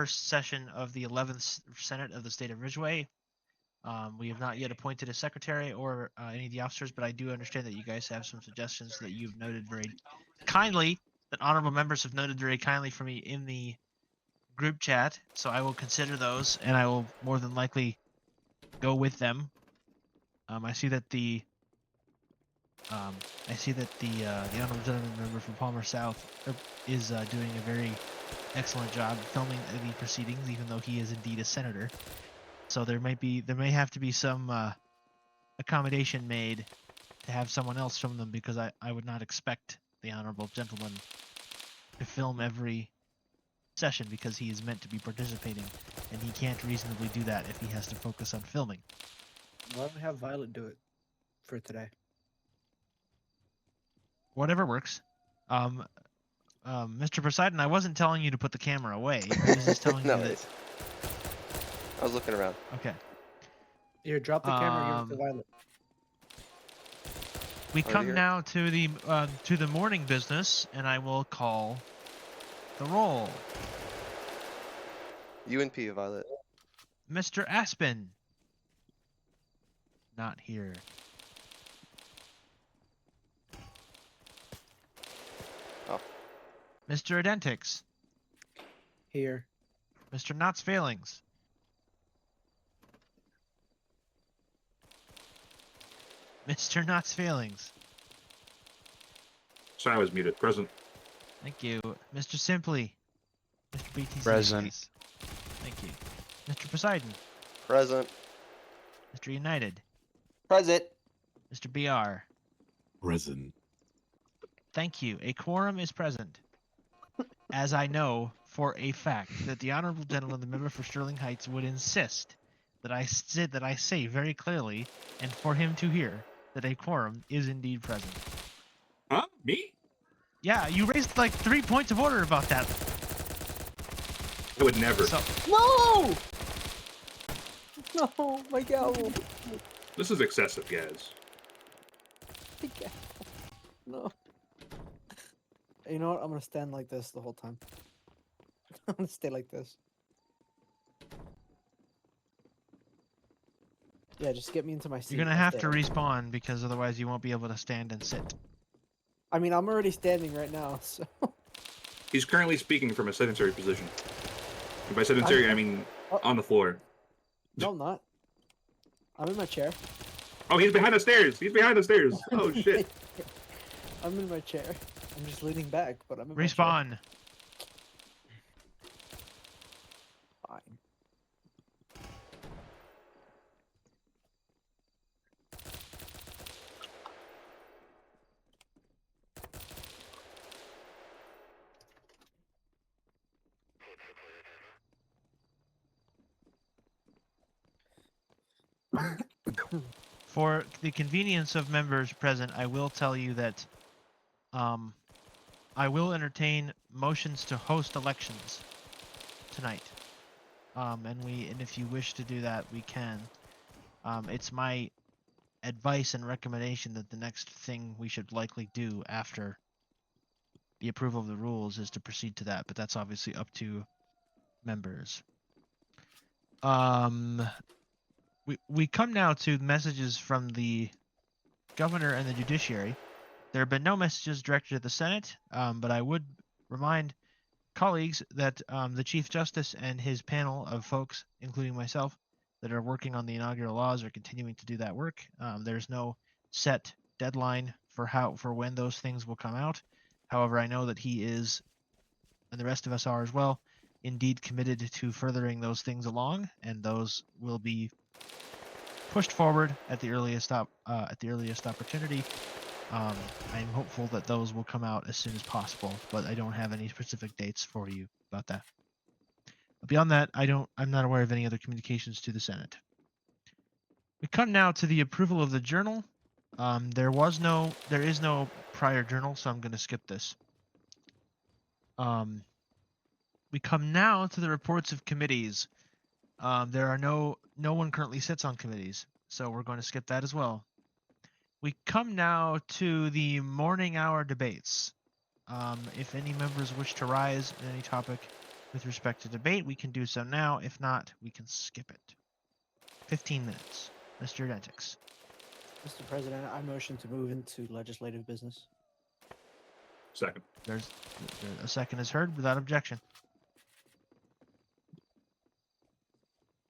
first session of the 11th Senate of the state of Ridgeway. We have not yet appointed a secretary or any of the officers, but I do understand that you guys have some suggestions that you've noted very kindly, that honorable members have noted very kindly for me in the group chat. So I will consider those, and I will more than likely go with them. I see that the honorable gentleman member from Palmer South is doing a very excellent job filming the proceedings, even though he is indeed a senator. So there may have to be some accommodation made to have someone else film them, because I would not expect the honorable gentleman to film every session, because he is meant to be participating, and he can't reasonably do that if he has to focus on filming. Why don't we have Violet do it for today? Whatever works. Mr. Poseidon, I wasn't telling you to put the camera away. I was just telling No you that. worries. I was looking around. Okay. Here, drop the camera. Give it to Violet. We Over come here. now to the morning business, and I will call the roll. UNP, Violet. Mr. Aspen. Not here. Oh. Mr. Identix. Here. Mr. Knott's Failings. Mr. Knott's Failings. Sorry, I was muted. Present. Thank you. Mr. Simply. Mr. BTC. Present. please. Thank you. Mr. Poseidon. Present. Mr. United. Present. Mr. BR. Present. Thank you. A quorum is present. As I know for a fact that the honorable gentleman, the member for Sterling Heights, would insist that I say very clearly, and for him to hear, that a quorum is indeed present. Huh? Me? Yeah, you raised like 3 points of order about that. I would never. So, No! No, my gavel. This is excessive, guys. My gavel. No. You know what? I'm gonna stand like this the whole time. I'm gonna stay like this. Yeah, just get me into my seat. you're gonna I'll have stay to like- respawn, because otherwise you won't be able to stand and sit. I mean, I'm already standing right now, so. He's currently speaking from a sedentary position. And by sedentary, I mean on the floor. No, I'm not. I'm in my chair. Oh, he's behind the stairs. He's behind the stairs. Oh, shit. I'm in my chair. I'm just leaning back, but I'm in my chair. Respawn. Fine. For the convenience of members present, I will tell you that I will entertain motions to host elections tonight. And if you wish to do that, we can. It's my advice and recommendation that the next thing we should likely do after the approval of the rules is to proceed to that, but that's obviously up to members. We come now to messages from the governor and the judiciary. There have been no messages directed at the Senate, but I would remind colleagues that the Chief Justice and his panel of folks, including myself, that are working on the inaugural laws are continuing to do that work. There's no set deadline for when those things will come out. However, I know that he is, and the rest of us are as well, indeed committed to furthering those things along, and those will be pushed forward at the earliest opportunity. I'm hopeful that those will come out as soon as possible, but I don't have any specific dates for you about that. But beyond that, I'm not aware of any other communications to the Senate. We come now to the approval of the journal. There is no prior journal, so I'm going to skip this. We come now to the reports of committees. There are no one currently sits on committees, so we're going to skip that as well. We come now to the morning hour debates. If any members wish to rise on any topic, with respect to debate, we can do so now. If not, we can skip it. 15 minutes. Mr. Dentix. Mr. President, I motion to move into legislative business. Second. There's a second is heard without objection.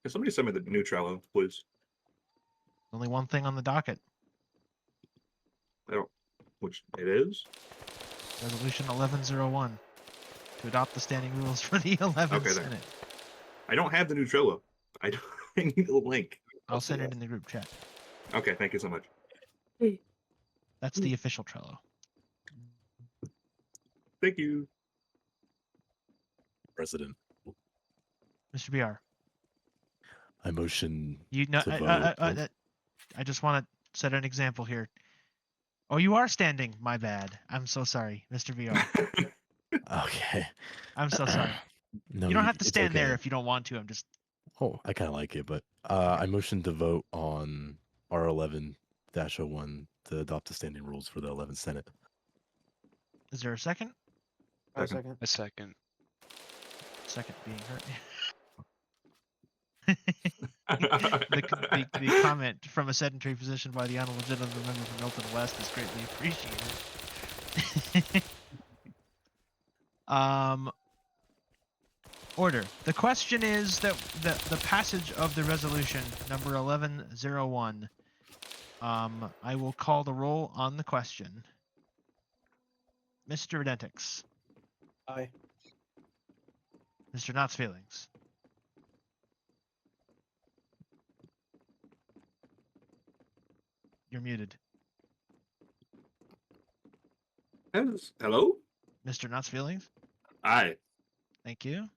Can somebody send me the new Trello, please? Only one thing on the docket. I don't. Which it is? Resolution 1101 to adopt the standing rules for the 11th Okay, then. Senate. I don't have the new Trello. I don't. I need a link. I'll send it in the group chat. Okay, thank you so much. That's the official Trello. Thank you. President, Mr. BR. I motion You know, to vote. I just want to set an example here. Oh, you are standing. My bad. I'm so sorry, Mr. VR. Okay. I'm so sorry. No, You don't have to it's stand there okay. if you don't want to. I'm just. Oh, I kind of like it, but I motion to vote on R11-01 to adopt the standing rules for the 11th Senate. Is there a second? I Second. second. A second. Second being heard. the comment from a sedentary position by the unlegitimate member from Milton West is greatly appreciated. Order. The question is that the passage of the resolution number 1101. I will call the roll on the question. Mr. Dentix. Aye. Mr. Knott's feelings. You're muted. Hello? Mr. Knott's feelings. Aye. Thank you.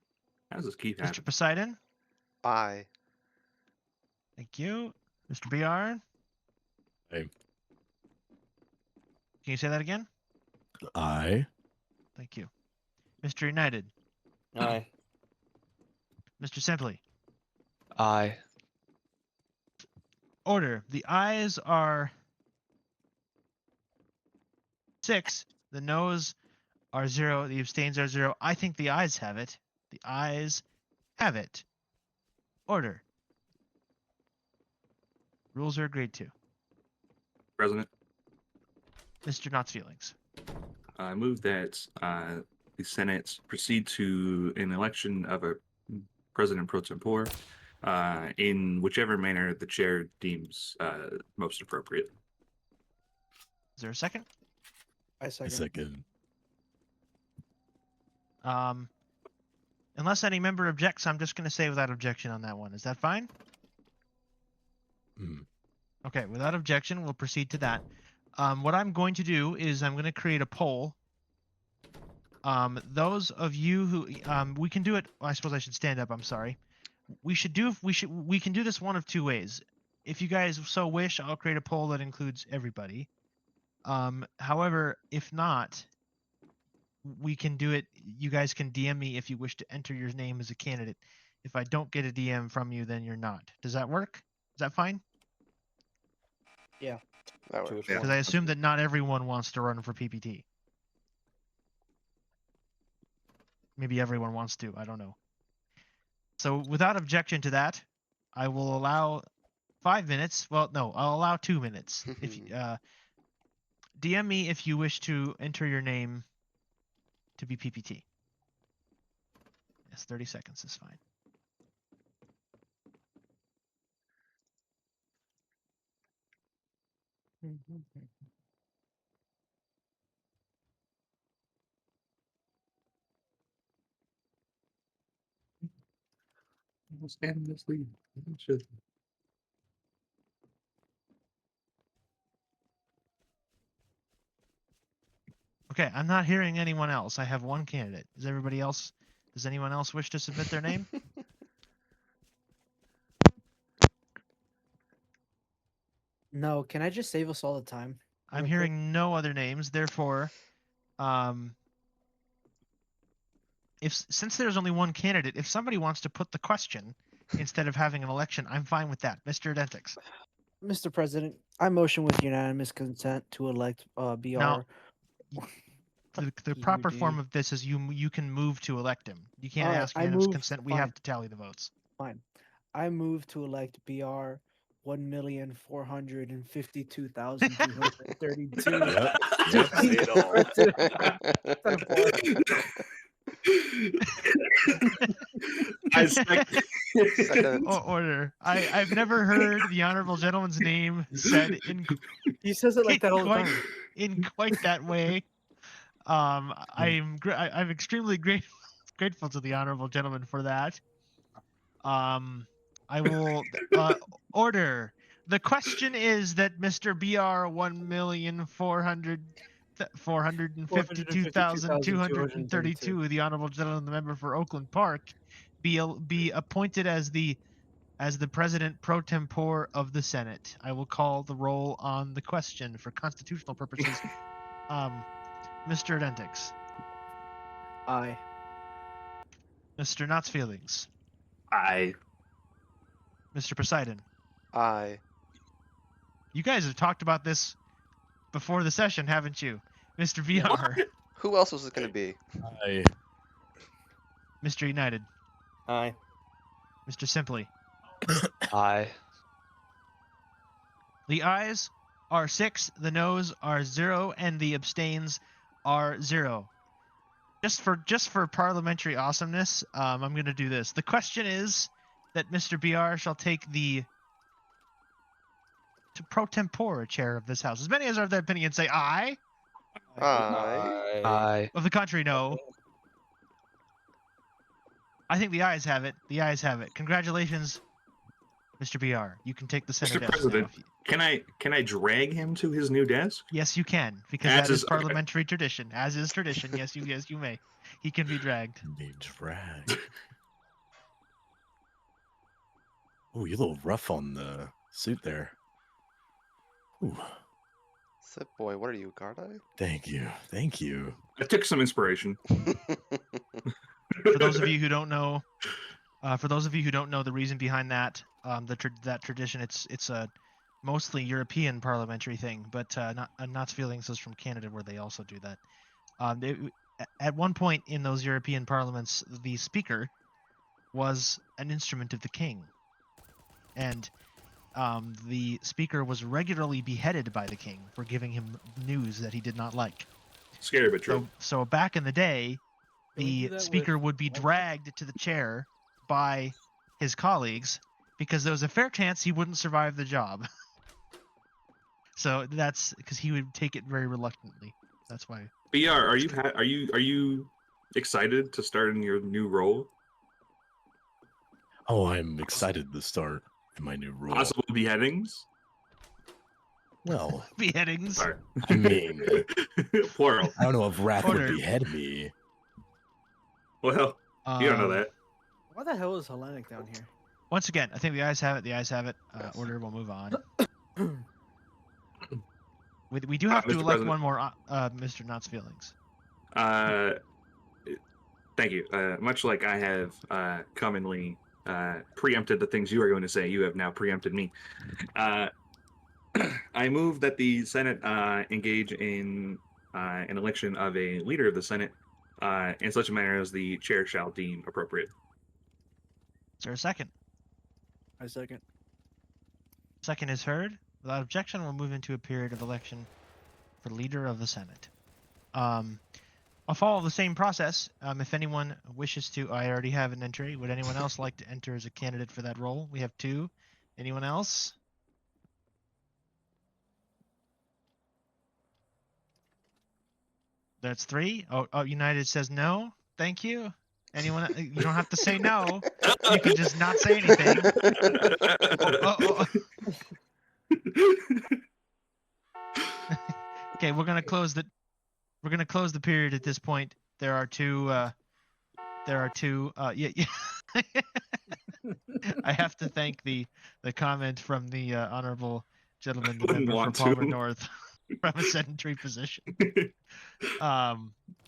How does this keep Mr. happening? Poseidon. Aye. Thank you. Mr. BR. Aye. Can you say that again? Aye. Thank you. Mr. United. Aye. Mr. Simply. Aye. Order. The ayes are 6. The noes are 0. The abstains are 0. I think the ayes have it. The ayes have it. Order. Rules are agreed to. President, Mr. Knott's feelings. I move that the Senate proceed to an election of a president pro tempore in whichever manner the chair deems most appropriate. Is there a second? I I second. second. Unless any member objects, I'm just going to say without objection on that one. Is that fine? Mm. Okay, without objection, we'll proceed to that. What I'm going to do is I'm going to create a poll. Those of you who we can do it. I suppose I should stand up. I'm sorry. We can do this one of two ways. If you guys so wish, I'll create a poll that includes everybody. However, if not, we can do it. You guys can DM me if you wish to enter your name as a candidate. If I don't get a DM from you, then you're not. Does that work? Is that fine? That works. Yeah. Because I assume that not everyone wants to run for PPT. Maybe everyone wants to. I don't know. So without objection to that, I will allow 5 minutes. Well, no, I'll allow 2 minutes. If you, DM me if you wish to enter your name to be PPT. Yes, 30 seconds is fine. I'll stand in this lead. Should. Okay, I'm not hearing anyone else. I have one candidate. Does anyone else wish to submit their name? No, can I just save us all the time? I'm real quick? hearing no other names. Therefore, since there's only one candidate, if somebody wants to put the question instead of having an election, I'm fine with that. Mr. Dentix. Mr. President, I motion with unanimous consent to elect BR. No. the proper form of this is you can move to elect him. You can't Alright, ask I unanimous move- consent. We fine. have to tally the votes. Fine. I move to elect BR 1,452,232. Yep. I second. Second. Order. I've never heard the honorable gentleman's name said in He says it like that all the quite, time. in quite that way. I'm extremely grateful to the honorable gentleman for that. I will order. The question is that Mr. BR 452,232, the honorable gentleman, the member for Oakland Park, be appointed as the president pro tempore of the Senate. I will call the roll on the question for constitutional purposes. Mr. Dentix, Aye. Mr. Knott's Feelings, I. Mr. Poseidon. Aye. You guys have talked about this before the session, haven't you? Mr. VR, Who else was it going to be? I Mr. United, Aye. Mr. Simply. Aye. The ayes are 6, the noes are 0, and the abstains are 0. Just for parliamentary awesomeness, I'm going to do this. The question is that Mr. BR shall take the pro tempore chair of this house. As many as are of that opinion say aye. Aye. Aye. Of the country, no. I think the ayes have it. The ayes have it. Congratulations, Mr. BR. You can take the Senate Mr. desk President. now. Can I drag him to his new desk? Yes, you can, because As that is is- okay. parliamentary tradition. As is tradition, yes, you may. He can be dragged. be dragged. Oh, you're a little rough on the suit there. Ooh, Sip boy, what are you, guard eye? thank you. Thank you. I took some inspiration. For those of you who don't know, the reason behind that, that tradition, it's a mostly European parliamentary thing, but Knott's Feelings is from Canada, where they also do that. At one point in those European parliaments, the speaker was an instrument of the king, and the speaker was regularly beheaded by the king for giving him news that he did not like. Scary but true. So back in the day, Can we do the that speaker with would be one- dragged to the chair by his colleagues because there was a fair chance he wouldn't survive the job. So that's because he would take it very reluctantly. That's why. BR, are you excited to start in your new role? Oh, I'm excited to start in my new role. Possible beheadings? Well, Beheadings. Sorry. I mean, Plural. I don't know if Wrath would Order. behead me. Well, you don't know that. Why the hell is Hellenic down here? Once again, I think the ayes have it. The ayes have it. Yes. Order. We'll move on. We do have to Mr. elect President. one more, Mr. Knott's Feelings. Thank you. Much like I have commonly preempted the things you are going to say, you have now preempted me. I move that the Senate engage in an election of a leader of the Senate in such a manner as the chair shall deem appropriate. Is there a second? I second. Second is heard. Without objection, we'll move into a period of election for leader of the Senate. I'll follow the same process. If anyone wishes to, I already have an entry. Would anyone else like to enter as a candidate for that role? We have 2. Anyone else? That's 3. Oh, United says no. Thank you. Anyone? You don't have to say no. You can just not say anything. Oh. Okay, we're gonna close the period at this point. There are two. Yeah. I have to thank the comment from the honorable gentleman, the Wouldn't member for want to. Palmer North, from a sedentary position.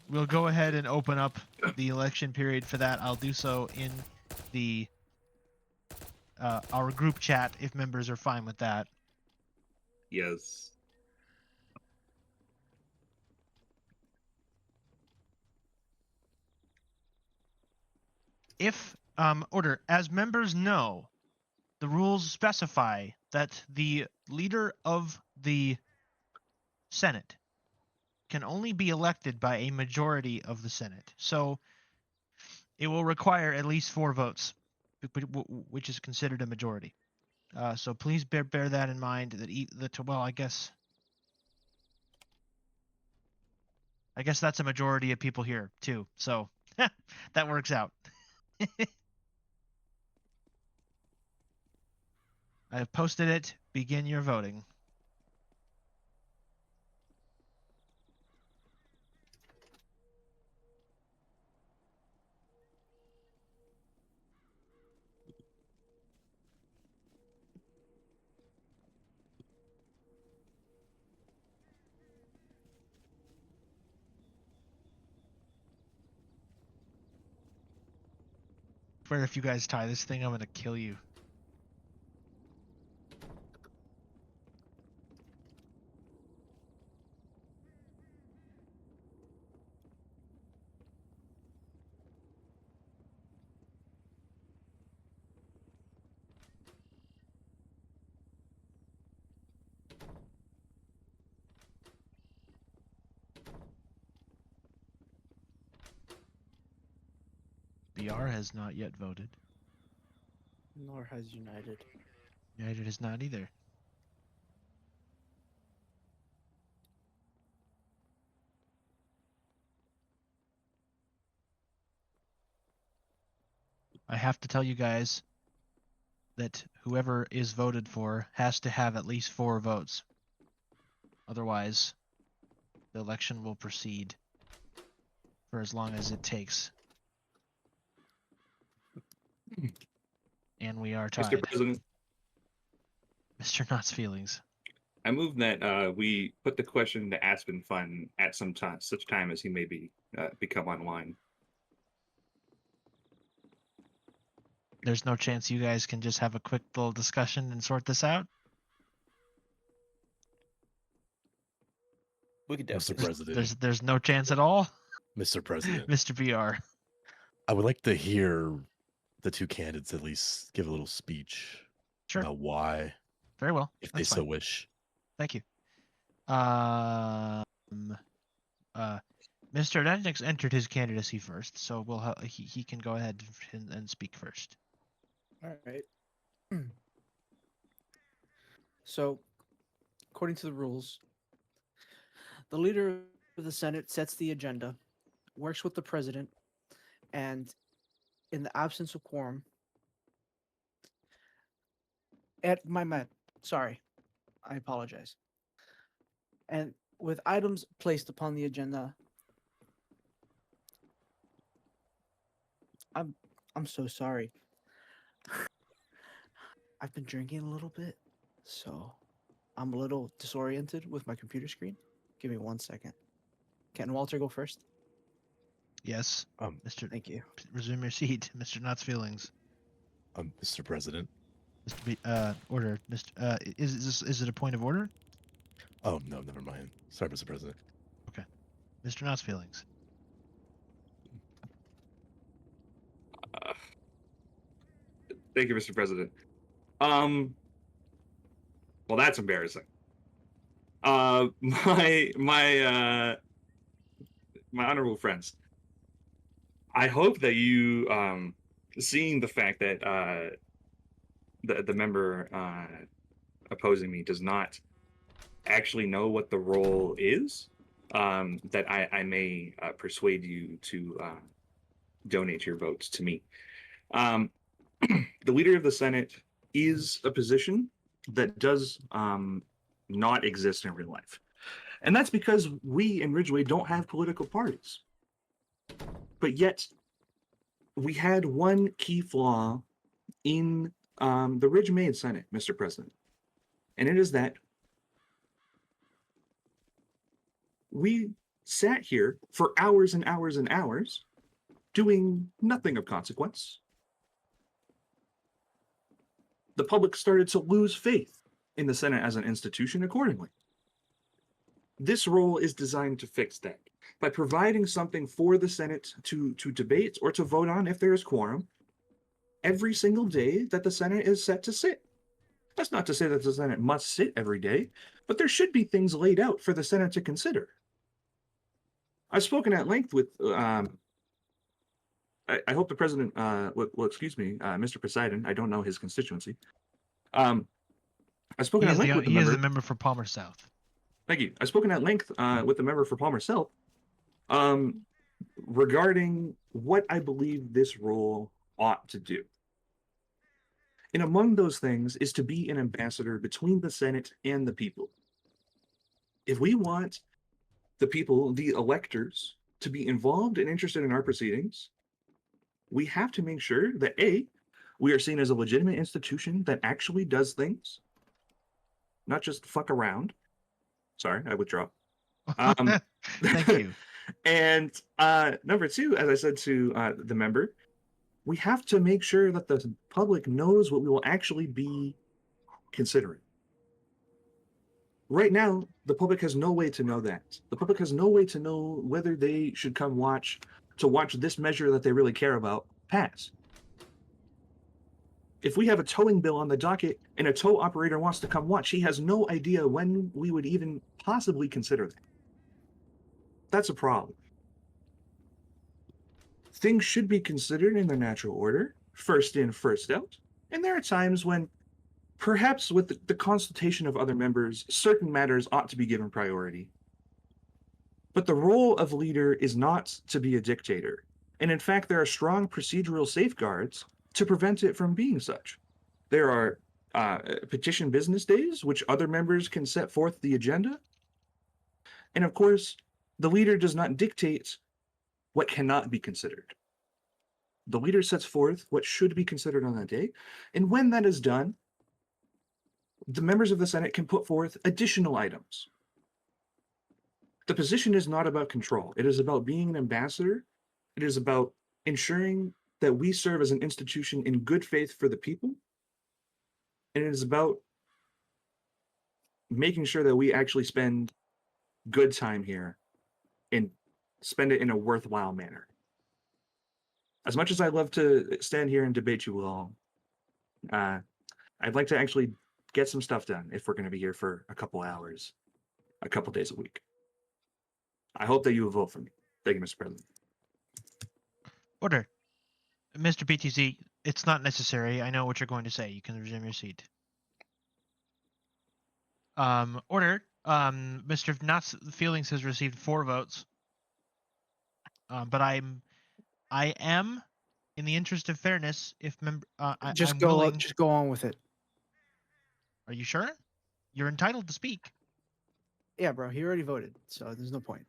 We'll go ahead and open up the election period for that. I'll do so in the our group chat if members are fine with that. Yes. if order, as members know, the rules specify that the leader of the Senate can only be elected by a majority of the Senate. So it will require at least 4 votes, which is considered a majority. So please bear that in mind. Well, I guess that's a majority of people here too. So that works out. I have posted it. Begin your voting. Where if you guys tie this thing, I'm gonna kill you. BR has not yet voted. Nor has United. United has not either. I have to tell you guys that whoever is voted for has to have at least 4 votes. Otherwise, the election will proceed for as long as it takes. And we are tied. Mr. President, Mr. Knott's feelings. I move that we put the question to Aspen Fund at some time, such time as he may be become online. There's no chance you guys can just have a quick little discussion and sort this out? We could Mr. definitely. President, There's no chance at all? Mr. President, Mr. BR. I would like to hear the 2 candidates at least give a little speech Sure. about why, Very well. if they That's so fine. wish. Thank you. Mr. Dentix entered his candidacy first, so he can go ahead and speak first. All right. So, according to the rules, the leader of the Senate sets the agenda, works with the president, and in the absence of quorum, sorry, I apologize. And with items placed upon the agenda, I'm so sorry. I've been drinking a little bit, so I'm a little disoriented with my computer screen. Give me 1 second. Can Walter go first? Yes. Mr. Thank you. Resume your seat, Mr. Knott's feelings. Mr. President. Mr. B, order. Mr. Is it a point of order? Oh no, never mind. Sorry, Mr. President. Mr. Knott's feelings. Thank you, Mr. President. Well, that's embarrassing. My honorable friends, I hope that you, seeing the fact that the member opposing me does not actually know what the role is, that I may persuade you to donate your votes to me. The leader of the Senate is a position that does not exist in real life. And that's because we in Ridgeway don't have political parties. But yet, we had one key flaw in the Ridgeway Senate, Mr. President. And it is that we sat here for hours and hours and hours doing nothing of consequence. The public started to lose faith in the Senate as an institution accordingly. This role is designed to fix that by providing something for the Senate to debate or to vote on if there is quorum every single day that the Senate is set to sit. That's not to say that the Senate must sit every day, but there should be things laid out for the Senate to consider. I've spoken at length with, I hope the president, excuse me, Mr. Poseidon, I don't know his constituency. I've spoken at length with the he member. is the member for Palmer South. Thank you. I've spoken at length with the member for Palmer South regarding what I believe this role ought to do. And among those things is to be an ambassador between the Senate and the people. If we want the people, the electors, to be involved and interested in our proceedings, we have to make sure that A, we are seen as a legitimate institution that actually does things, not just fuck around. Sorry, I withdraw. Thank you. And number two, as I said to the member, we have to make sure that the public knows what we will actually be considering. Right now, the public has no way to know that. The public has no way to know whether they should come watch this measure that they really care about pass. If we have a towing bill on the docket and a tow operator wants to come watch, he has no idea when we would even possibly consider that. That's a problem. Things should be considered in their natural order, first in, first out. And there are times when, perhaps with the consultation of other members, certain matters ought to be given priority. But the role of leader is not to be a dictator. And in fact, there are strong procedural safeguards to prevent it from being such. There are petition business days, which other members can set forth the agenda. And of course, the leader does not dictate what cannot be considered. The leader sets forth what should be considered on that day. And when that is done, the members of the Senate can put forth additional items. The position is not about control. It is about being an ambassador. It is about ensuring that we serve as an institution in good faith for the people. And it is about making sure that we actually spend good time here and spend it in a worthwhile manner. As much as I'd love to stand here and debate you all, I'd like to actually get some stuff done if we're going to be here for a couple hours, a couple days a week. I hope that you will vote for me. Thank you, Mr. President. Order. Mr. PTC, it's not necessary. I know what you're going to say. You can resume your seat. Order. Mr. Knott's Feelings has received 4 votes. But I am, in the interest of fairness, if Just I'm go willing. just go on with it. Are you sure? You're entitled to speak. Yeah, bro, he already voted, so there's no point.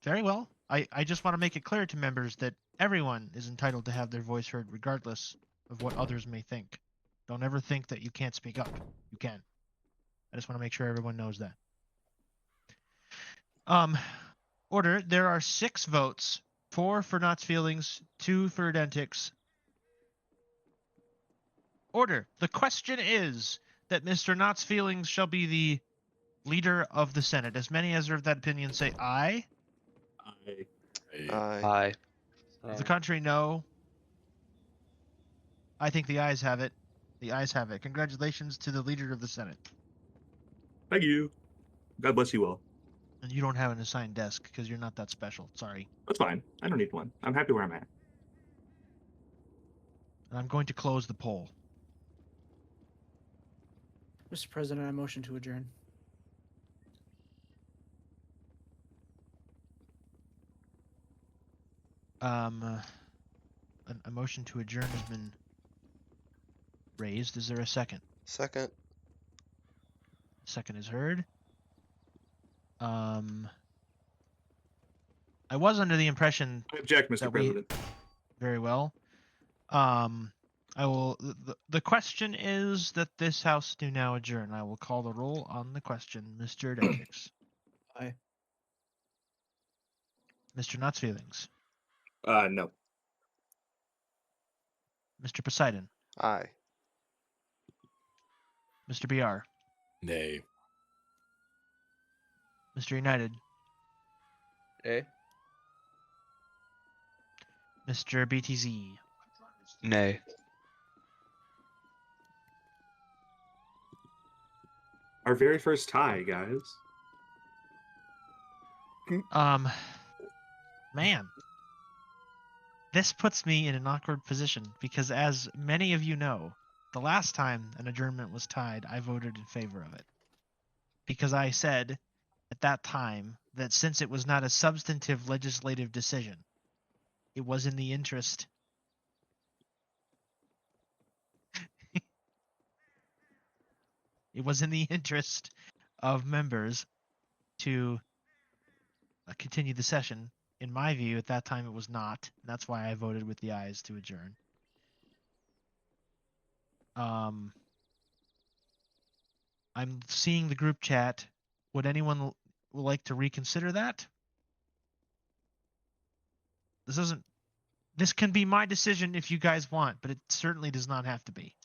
Very well. I just want to make it clear to members that everyone is entitled to have their voice heard regardless of what others may think. Don't ever think that you can't speak up. You can. I just want to make sure everyone knows that. Order. There are 6 votes. 4 for Knott's Feelings, 2 for Identics. Order. The question is that Mr. Knott's Feelings shall be the leader of the Senate. As many as are of that opinion say aye. Aye. The contrary, no. I think the ayes have it. The ayes have it. Congratulations to the leader of the Senate. Thank you. God bless you all. And you don't have an assigned desk because you're not that special. Sorry. That's fine. I don't need one. I'm happy where I'm at. And I'm going to close the poll. Mr. President, I motion to adjourn. A motion to adjourn has been raised. Is there a second? Second. Second is heard. I was under the impression I object, Mr. that President. very well. I will. The question is that this house do now adjourn. I will call the roll on the question. Mr. Dendrix. Aye. Mr. Knott's Feelings. No. Mr. Poseidon. Aye. Mr. BR. Nay. Mr. United, Eh? Mr. BTZ, Nay. Our very first tie, guys. Man, this puts me in an awkward position because, as many of you know, the last time an adjournment was tied, I voted in favor of it because I said at that time that since it was not a substantive legislative decision, it was in the interest. It was in the interest of members to continue the session. In my view, at that time, it was not. And that's why I voted with the ayes to adjourn. I'm seeing the group chat. Would anyone like to reconsider that? This can be my decision if you guys want, but it certainly does not have to be.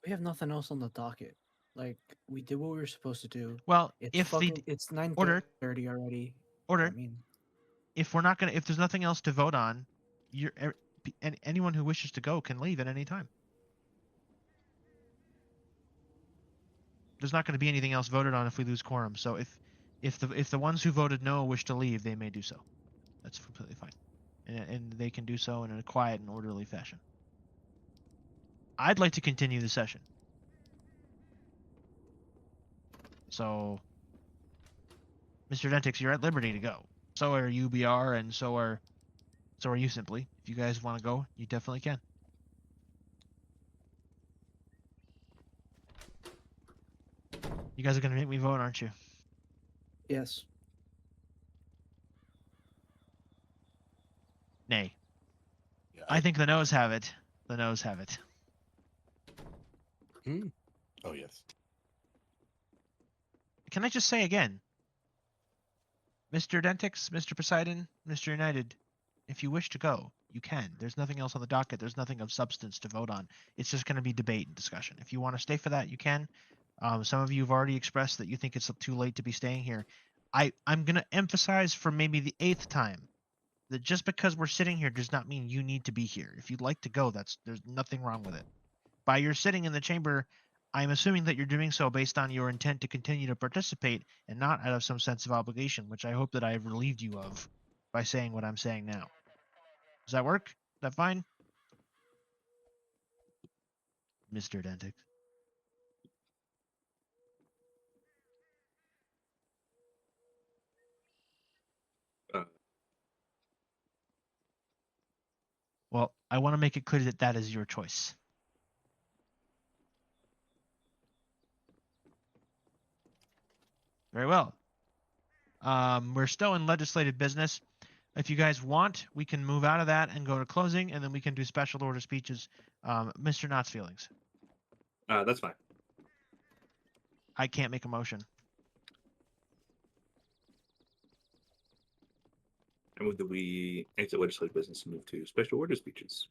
We have nothing else on the docket. Like, we did what we were supposed to do. Well, It's if the it's 9:30 order already. order, I mean, if we're not gonna, if there's nothing else to vote on, anyone who wishes to go can leave at any time. There's not going to be anything else voted on if we lose quorum. So if the ones who voted no wish to leave, they may do so. That's completely fine, and they can do so in a quiet and orderly fashion. I'd like to continue the session. So, Mr. Dentix, you're at liberty to go. So are UBR, and so are you simply. If you guys want to go, you definitely can. You guys are going to make me vote, aren't you? yes. Nay. Yeah, I think the noes have it. The noes have it. Oh yes. Can I just say again, Mr. Dentix, Mr. Poseidon, Mr. United, if you wish to go, you can. There's nothing else on the docket. There's nothing of substance to vote on. It's just going to be debate and discussion. If you want to stay for that, you can. Some of you have already expressed that you think it's too late to be staying here. I'm going to emphasize for maybe the 8th time that just because we're sitting here does not mean you need to be here. If you'd like to go, there's nothing wrong with it. By your sitting in the chamber, I'm assuming that you're doing so based on your intent to continue to participate and not out of some sense of obligation, which I hope that I have relieved you of by saying what I'm saying now. Does that work? Is that fine? Mr. Dentix. Well, I want to make it clear that that is your choice. Very well. We're still in legislative business. If you guys want, we can move out of that and go to closing, and then we can do special order speeches. Mr. Knott's feelings. That's fine. I can't make a motion. I move that we exit legislative business and move to special order speeches.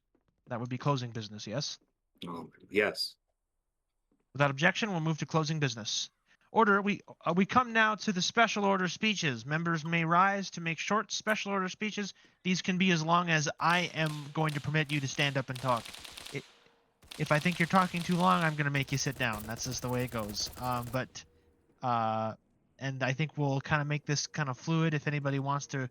That would be closing business, yes? Yes. Without objection, we'll move to closing business. Order, we come now to the special order speeches. Members may rise to make short special order speeches. These can be as long as I am going to permit you to stand up and talk. If I think you're talking too long, I'm going to make you sit down. That's just the way it goes. And I think we'll kind of make this kind of fluid. If anybody wants to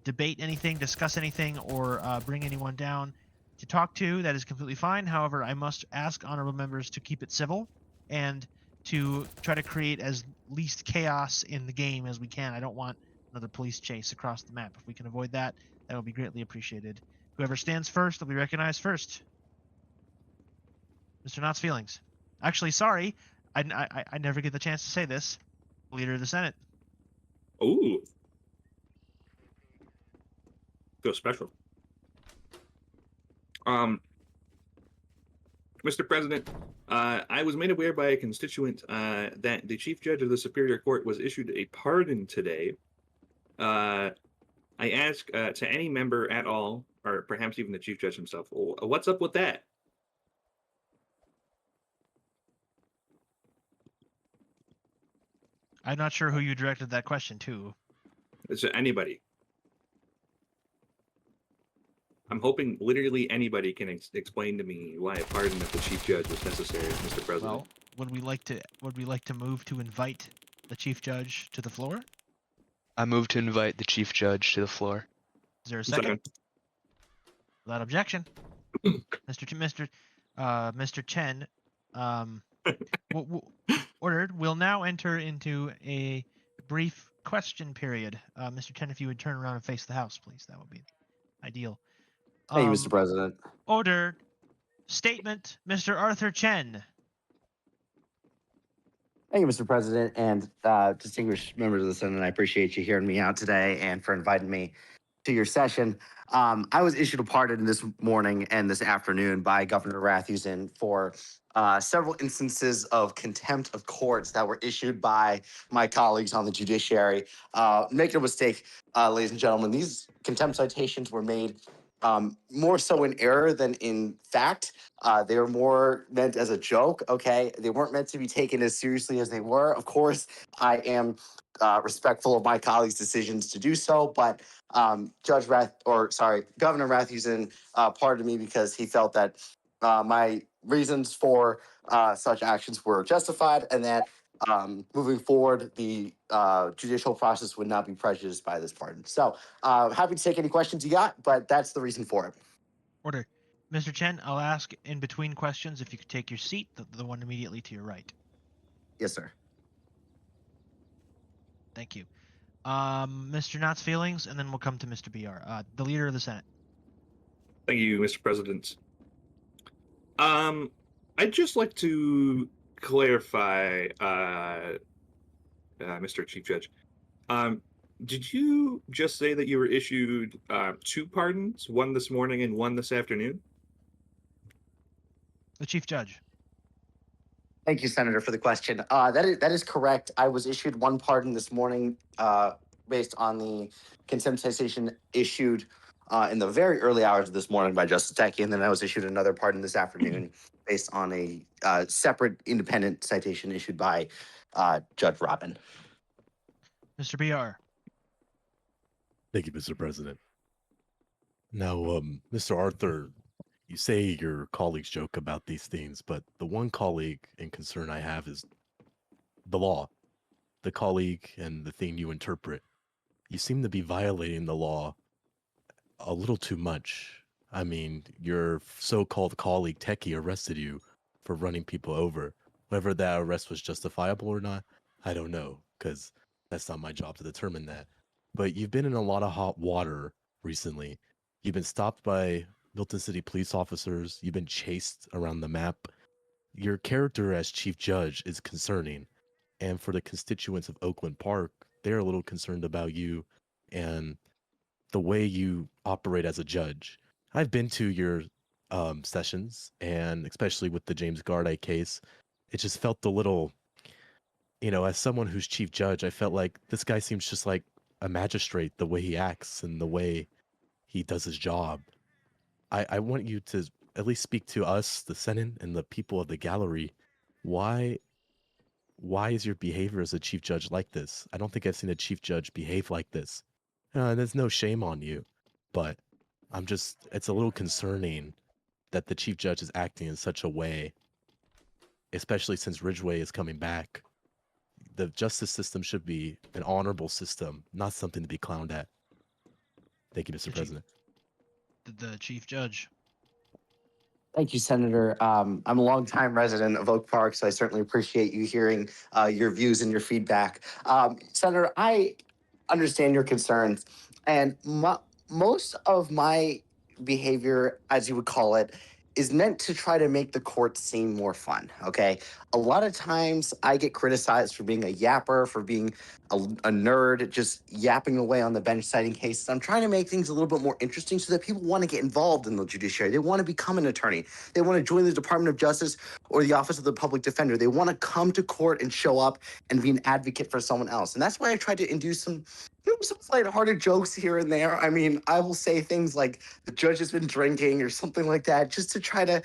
debate anything, discuss anything, or bring anyone down to talk to, that is completely fine. However, I must ask honorable members to keep it civil and to try to create as least chaos in the game as we can. I don't want another police chase across the map. If we can avoid that, that will be greatly appreciated. Whoever stands first will be recognized first. Mr. Knott's feelings. Actually, sorry, I never get the chance to say this. Leader of the Senate. Ooh. Feel special. Mr. President, I was made aware by a constituent that the Chief Judge of the Superior Court was issued a pardon today. I ask to any member at all, or perhaps even the Chief Judge himself, what's up with that? I'm not sure who you directed that question to. Is it anybody? I'm hoping literally anybody can explain to me why a pardon of the chief judge was necessary, Mr. President. Well, would we like to move to invite the chief judge to the floor? I move to invite the chief judge to the floor. Is there a second? Without objection, Mr. Chen, ordered. We'll now enter into a brief question period. Mr. Chen, if you would turn around and face the house, please, that would be ideal. Thank you, Mr. President. Order. Statement, Mr. Arthur Chen. Thank you, Mr. President, and distinguished members of the Senate. I appreciate you hearing me out today and for inviting me to your session. I was issued a pardon this morning and this afternoon by Governor Rathhusen for several instances of contempt of courts that were issued by my colleagues on the judiciary. Make no mistake, ladies and gentlemen, these contempt citations were made more so in error than in fact. They were more meant as a joke, okay? They weren't meant to be taken as seriously as they were. Of course, I am respectful of my colleagues' decisions to do so, but Governor Rathhusen pardoned me because he felt that my reasons for such actions were justified and that moving forward, the judicial process would not be prejudiced by this pardon. So happy to take any questions you got, but that's the reason for it. Order. Mr. Chen, I'll ask in between questions if you could take your seat, the one immediately to your right. Yes, sir. Thank you. Mr. Knott's feelings, and then we'll come to Mr. BR, the leader of the Senate. Thank you, Mr. President. I'd just like to clarify, Mr. Chief Judge. Did you just say that you were issued 2 pardons, one this morning and one this afternoon? The Chief Judge. Thank you, Senator, for the question. That is correct. I was issued 1 pardon this morning based on the contempt citation issued in the very early hours of this morning by Justice Tekke, and then I was issued another pardon this afternoon based on a separate independent citation issued by Judge Robin. Mr. BR. Thank you, Mr. President. Now, Mr. Arthur, you say your colleagues joke about these things, but the one colleague and concern I have is the law. The colleague and the thing you interpret. You seem to be violating the law a little too much. I mean, your so-called colleague Tekke arrested you for running people over. Whether that arrest was justifiable or not, I don't know, because that's not my job to determine that. But you've been in a lot of hot water recently. You've been stopped by Milton City police officers. You've been chased around the map. Your character as chief judge is concerning. And for the constituents of Oakland Park, they're a little concerned about you and the way you operate as a judge. I've been to your sessions, and especially with the James Garday case, it just felt a little, as someone who's chief judge, I felt like this guy seems just like a magistrate, the way he acts and the way he does his job. I want you to at least speak to us, the Senate, and the people of the gallery. Why is your behavior as a chief judge like this? I don't think I've seen a chief judge behave like this. There's no shame on you, but it's a little concerning that the chief judge is acting in such a way, especially since Ridgeway is coming back. The justice system should be an honorable system, not something to be clowned at. Thank you, Mr. President. The Chief Judge. Thank you, Senator. I'm a longtime resident of Oak Park, so I certainly appreciate you hearing your views and your feedback. Senator, I understand your concerns, and most of my behavior, as you would call it, is meant to try to make the court seem more fun, okay? A lot of times I get criticized for being a yapper, for being a nerd, just yapping away on the bench citing cases. I'm trying to make things a little bit more interesting so that people want to get involved in the judiciary. They want to become an attorney. They want to join the Department of Justice or the Office of the Public Defender. They want to come to court and show up and be an advocate for someone else. And that's why I tried to induce some some lighthearted jokes here and there. I mean, I will say things like the judge has been drinking or something like that, just to try to,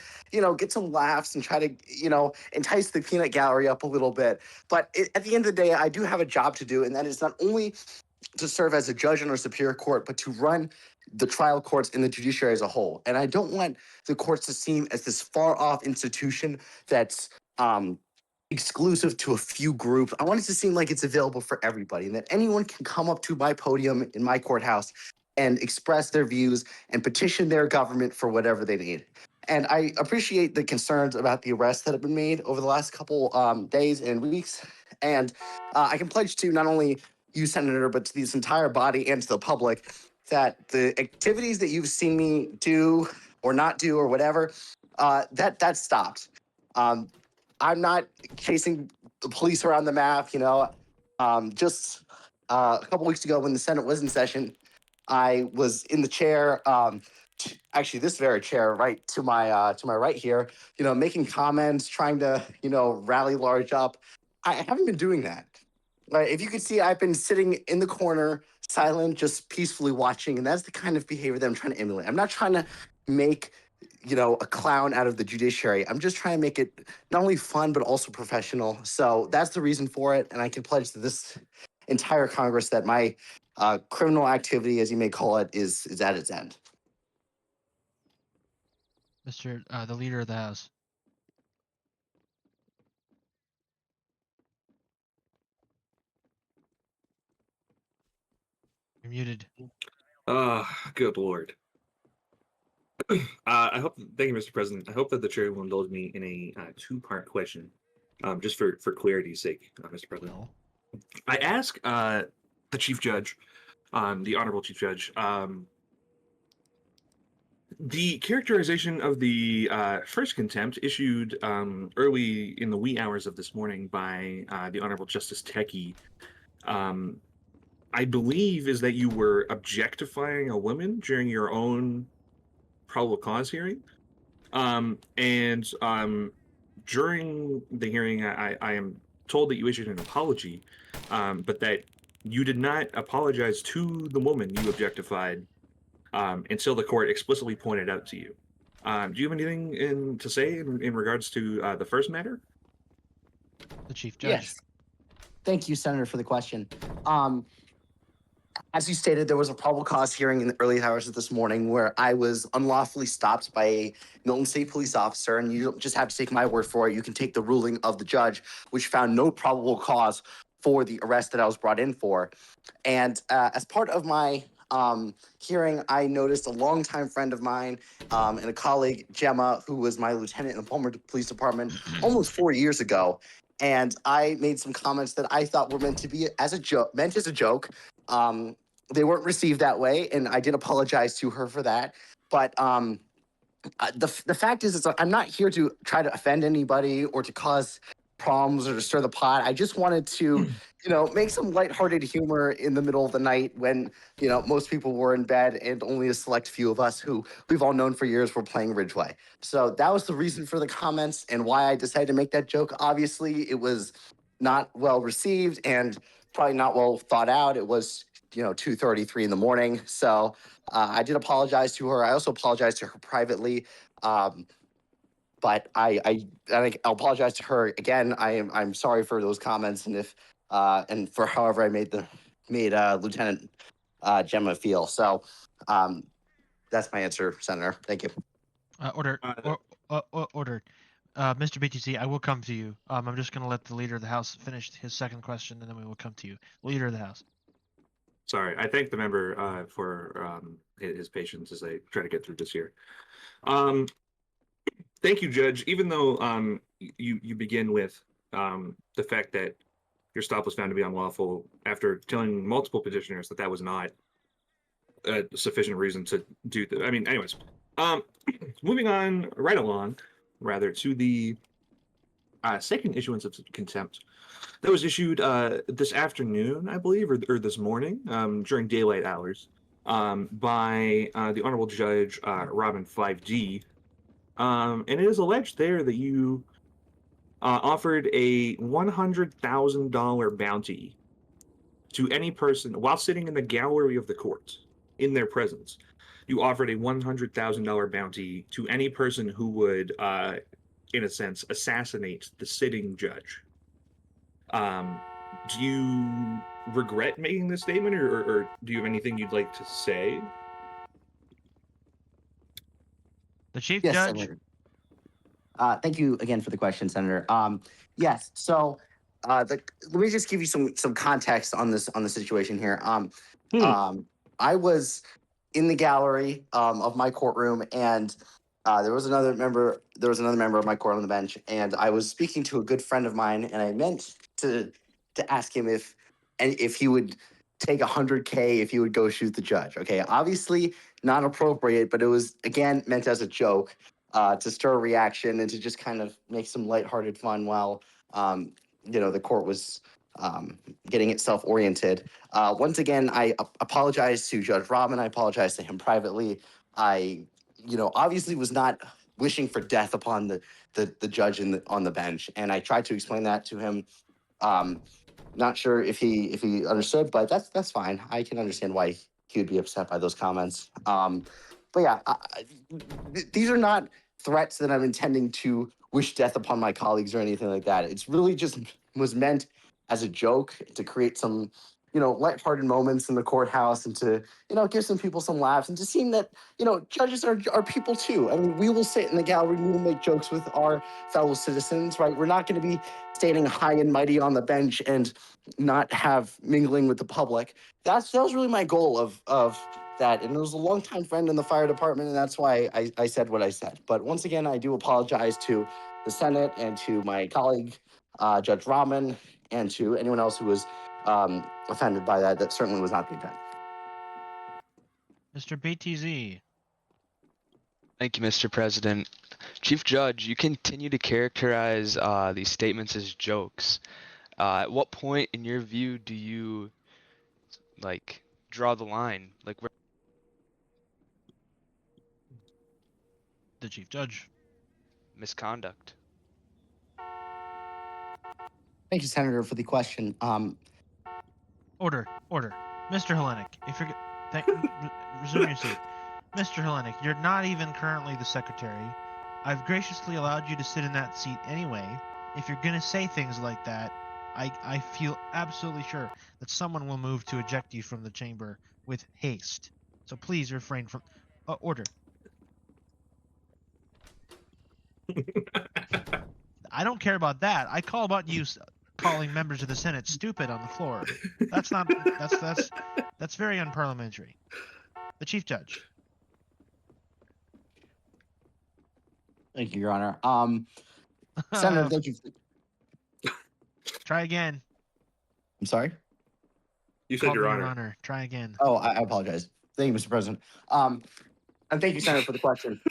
get some laughs and try to, entice the peanut gallery up a little bit. But at the end of the day, I do have a job to do, and that is not only to serve as a judge in our superior court, but to run the trial courts and the judiciary as a whole. And I don't want the courts to seem as this far off institution that's exclusive to a few groups. I want it to seem like it's available for everybody and that anyone can come up to my podium in my courthouse and express their views and petition their government for whatever they need. And I appreciate the concerns about the arrests that have been made over the last couple days and weeks. And I can pledge to not only you, Senator, but to this entire body and to the public that the activities that you've seen me do or not do or whatever, that stopped. I'm not chasing the police around the map, just a couple weeks ago when the Senate was in session, I was in the chair, actually this very chair right to my right here, making comments, trying to, rally large up. I haven't been doing that. Right. If you could see, I've been sitting in the corner, silent, just peacefully watching, and that's the kind of behavior that I'm trying to emulate. I'm not trying to make, a clown out of the judiciary. I'm just trying to make it not only fun but also professional. So that's the reason for it, and I can pledge to this entire Congress that my criminal activity, as you may call it, is at its end. Mr. The Leader of the House. You're muted. Good Lord. Thank you, Mr. President. I hope that the chair will indulge me in a two-part question, just for clarity's sake, Mr. President. No. I ask the Chief Judge, the Honorable Chief Judge, the characterization of the first contempt issued early in the wee hours of this morning by the Honorable Justice Techie, I believe is that you were objectifying a woman during your own probable cause hearing. During the hearing, I am told that you issued an apology, but that you did not apologize to the woman you objectified until the court explicitly pointed out to you. Do you have anything to say in regards to the first matter? The Chief Judge. Yes. Thank you, Senator, for the question. As you stated, there was a probable cause hearing in the early hours of this morning where I was unlawfully stopped by a Milton State police officer, and you don't just have to take my word for it. You can take the ruling of the judge, which found no probable cause for the arrest that I was brought in for. And as part of my hearing, I noticed a longtime friend of mine and a colleague, Gemma, who was my lieutenant in the Palmer Police Department almost 4 years ago. And I made some comments that I thought were meant as a joke. They weren't received that way, and I did apologize to her for that. But the fact is I'm not here to try to offend anybody or to cause problems or to stir the pot. I just wanted to, make some lighthearted humor in the middle of the night when, most people were in bed and only a select few of us who we've all known for years were playing Ridgeway. So that was the reason for the comments and why I decided to make that joke. Obviously, it was not well received and probably not well thought out. It was, 2:33 in the morning. So I did apologize to her. I also apologized to her privately. But I'll apologize to her again. I'm sorry for those comments and for however I made Lieutenant Gemma feel. So that's my answer, Senator. Thank you. Order. Order. Mr. BTC, I will come to you. I'm just going to let the Leader of the House finish his second question, and then we will come to you. Leader of the House. Sorry, I thank the member for his patience as I try to get through this here. Thank you, Judge. Even though you begin with the fact that your stop was found to be unlawful after telling multiple petitioners that was not a sufficient reason to do that. I mean, anyways, moving on right along, rather, to the second issuance of contempt that was issued this afternoon, I believe, or this morning during daylight hours by the Honorable Judge Robin 5D. And it is alleged there that you offered a $100,000 bounty to any person while sitting in the gallery of the court, in their presence. You offered a $100,000 bounty to any person who would, in a sense, assassinate the sitting judge. Do you regret making this statement, or do you have anything you'd like to say? The Chief Yes, Judge. Senator. Thank you again for the question, Senator. Yes. So, let me just give you some context on the situation here. I was in the gallery of my courtroom, and there was another member of my court on the bench, and I was speaking to a good friend of mine, and I meant to ask him if he would take $100K if he would go shoot the judge. Okay, obviously not appropriate, but it was again meant as a joke. To stir a reaction and to just kind of make some lighthearted fun while the court was getting itself oriented. Once again, I apologize to Judge Robin. I apologize to him privately. I, obviously was not wishing for death upon the judge on the bench, and I tried to explain that to him. Not sure if he understood, but that's fine. I can understand why he would be upset by those comments. But yeah, these are not threats that I'm intending to wish death upon my colleagues or anything like that. It's really just was meant as a joke to create some, lighthearted moments in the courthouse and to, give some people some laughs and to seem that, judges are people too. I mean, we will sit in the gallery, we will make jokes with our fellow citizens, right? We're not going to be standing high and mighty on the bench and not have mingling with the public. That was really my goal of that. And it was a longtime friend in the fire department, and that's why I said what I said. But once again, I do apologize to the Senate and to my colleague, Judge Rahman, and to anyone else who was offended by that. That certainly was not the intent. Mr. BTZ. Thank you, Mr. President. Chief Judge, you continue to characterize these statements as jokes. At what point, in your view, do you draw the line? Where? The Chief Judge. Misconduct. Thank you, Senator, for the question. Order. Mr. Hellenic, if you're resume your seat. Mr. Hellenic, you're not even currently the secretary. I've graciously allowed you to sit in that seat anyway. If you're gonna say things like that, I feel absolutely sure that someone will move to eject you from the chamber with haste. So please refrain from order. I don't care about that. I call about you calling members of the Senate stupid on the floor. That's very unparliamentary. The Chief Judge. Thank you, Your Honor. Senator, thank you. Try again. I'm sorry? You said Called Your me Honor. Try again. Oh, I apologize. Thank you, Mr. President. And thank you, Senator, for the question.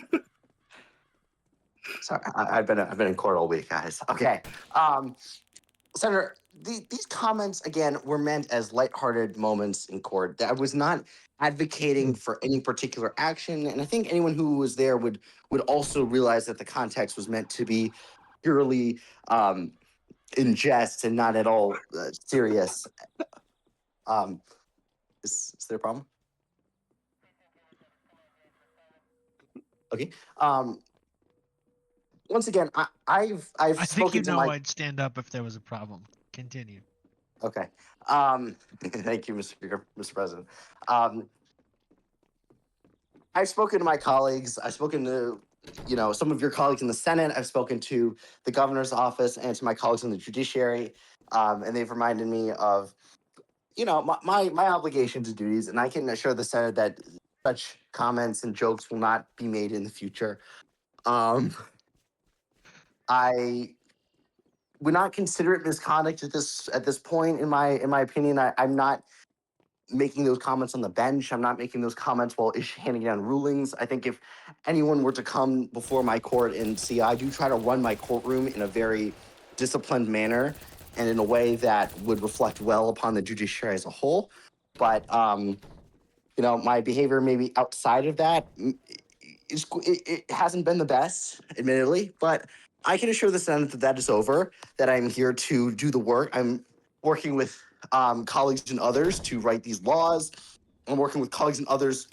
Sorry, I've been in court all week, guys. Okay. Senator, these comments, again, were meant as lighthearted moments in court. I was not advocating for any particular action, and I think anyone who was there would also realize that the context was meant to be purely in jest and not at all serious. Is there a problem? Okay. Once again, I've I think spoken to my... I'd stand up if there was a problem. Continue. Okay. Thank you, Mr. President. I've spoken to my colleagues. I've spoken to, some of your colleagues in the Senate. I've spoken to the governor's office and to my colleagues in the judiciary, and they've reminded me of, my obligations and duties. And I can assure the Senate that such comments and jokes will not be made in the future. I would not consider it misconduct at this point. In my opinion, I'm not making those comments on the bench. I'm not making those comments while handing down rulings. I think if anyone were to come before my court and see, I do try to run my courtroom in a very disciplined manner and in a way that would reflect well upon the judiciary as a whole. But my behavior maybe outside of that it hasn't been the best, admittedly, but I can assure the Senate that is over, that I'm here to do the work. I'm working with colleagues and others to write these laws. I'm working with colleagues and others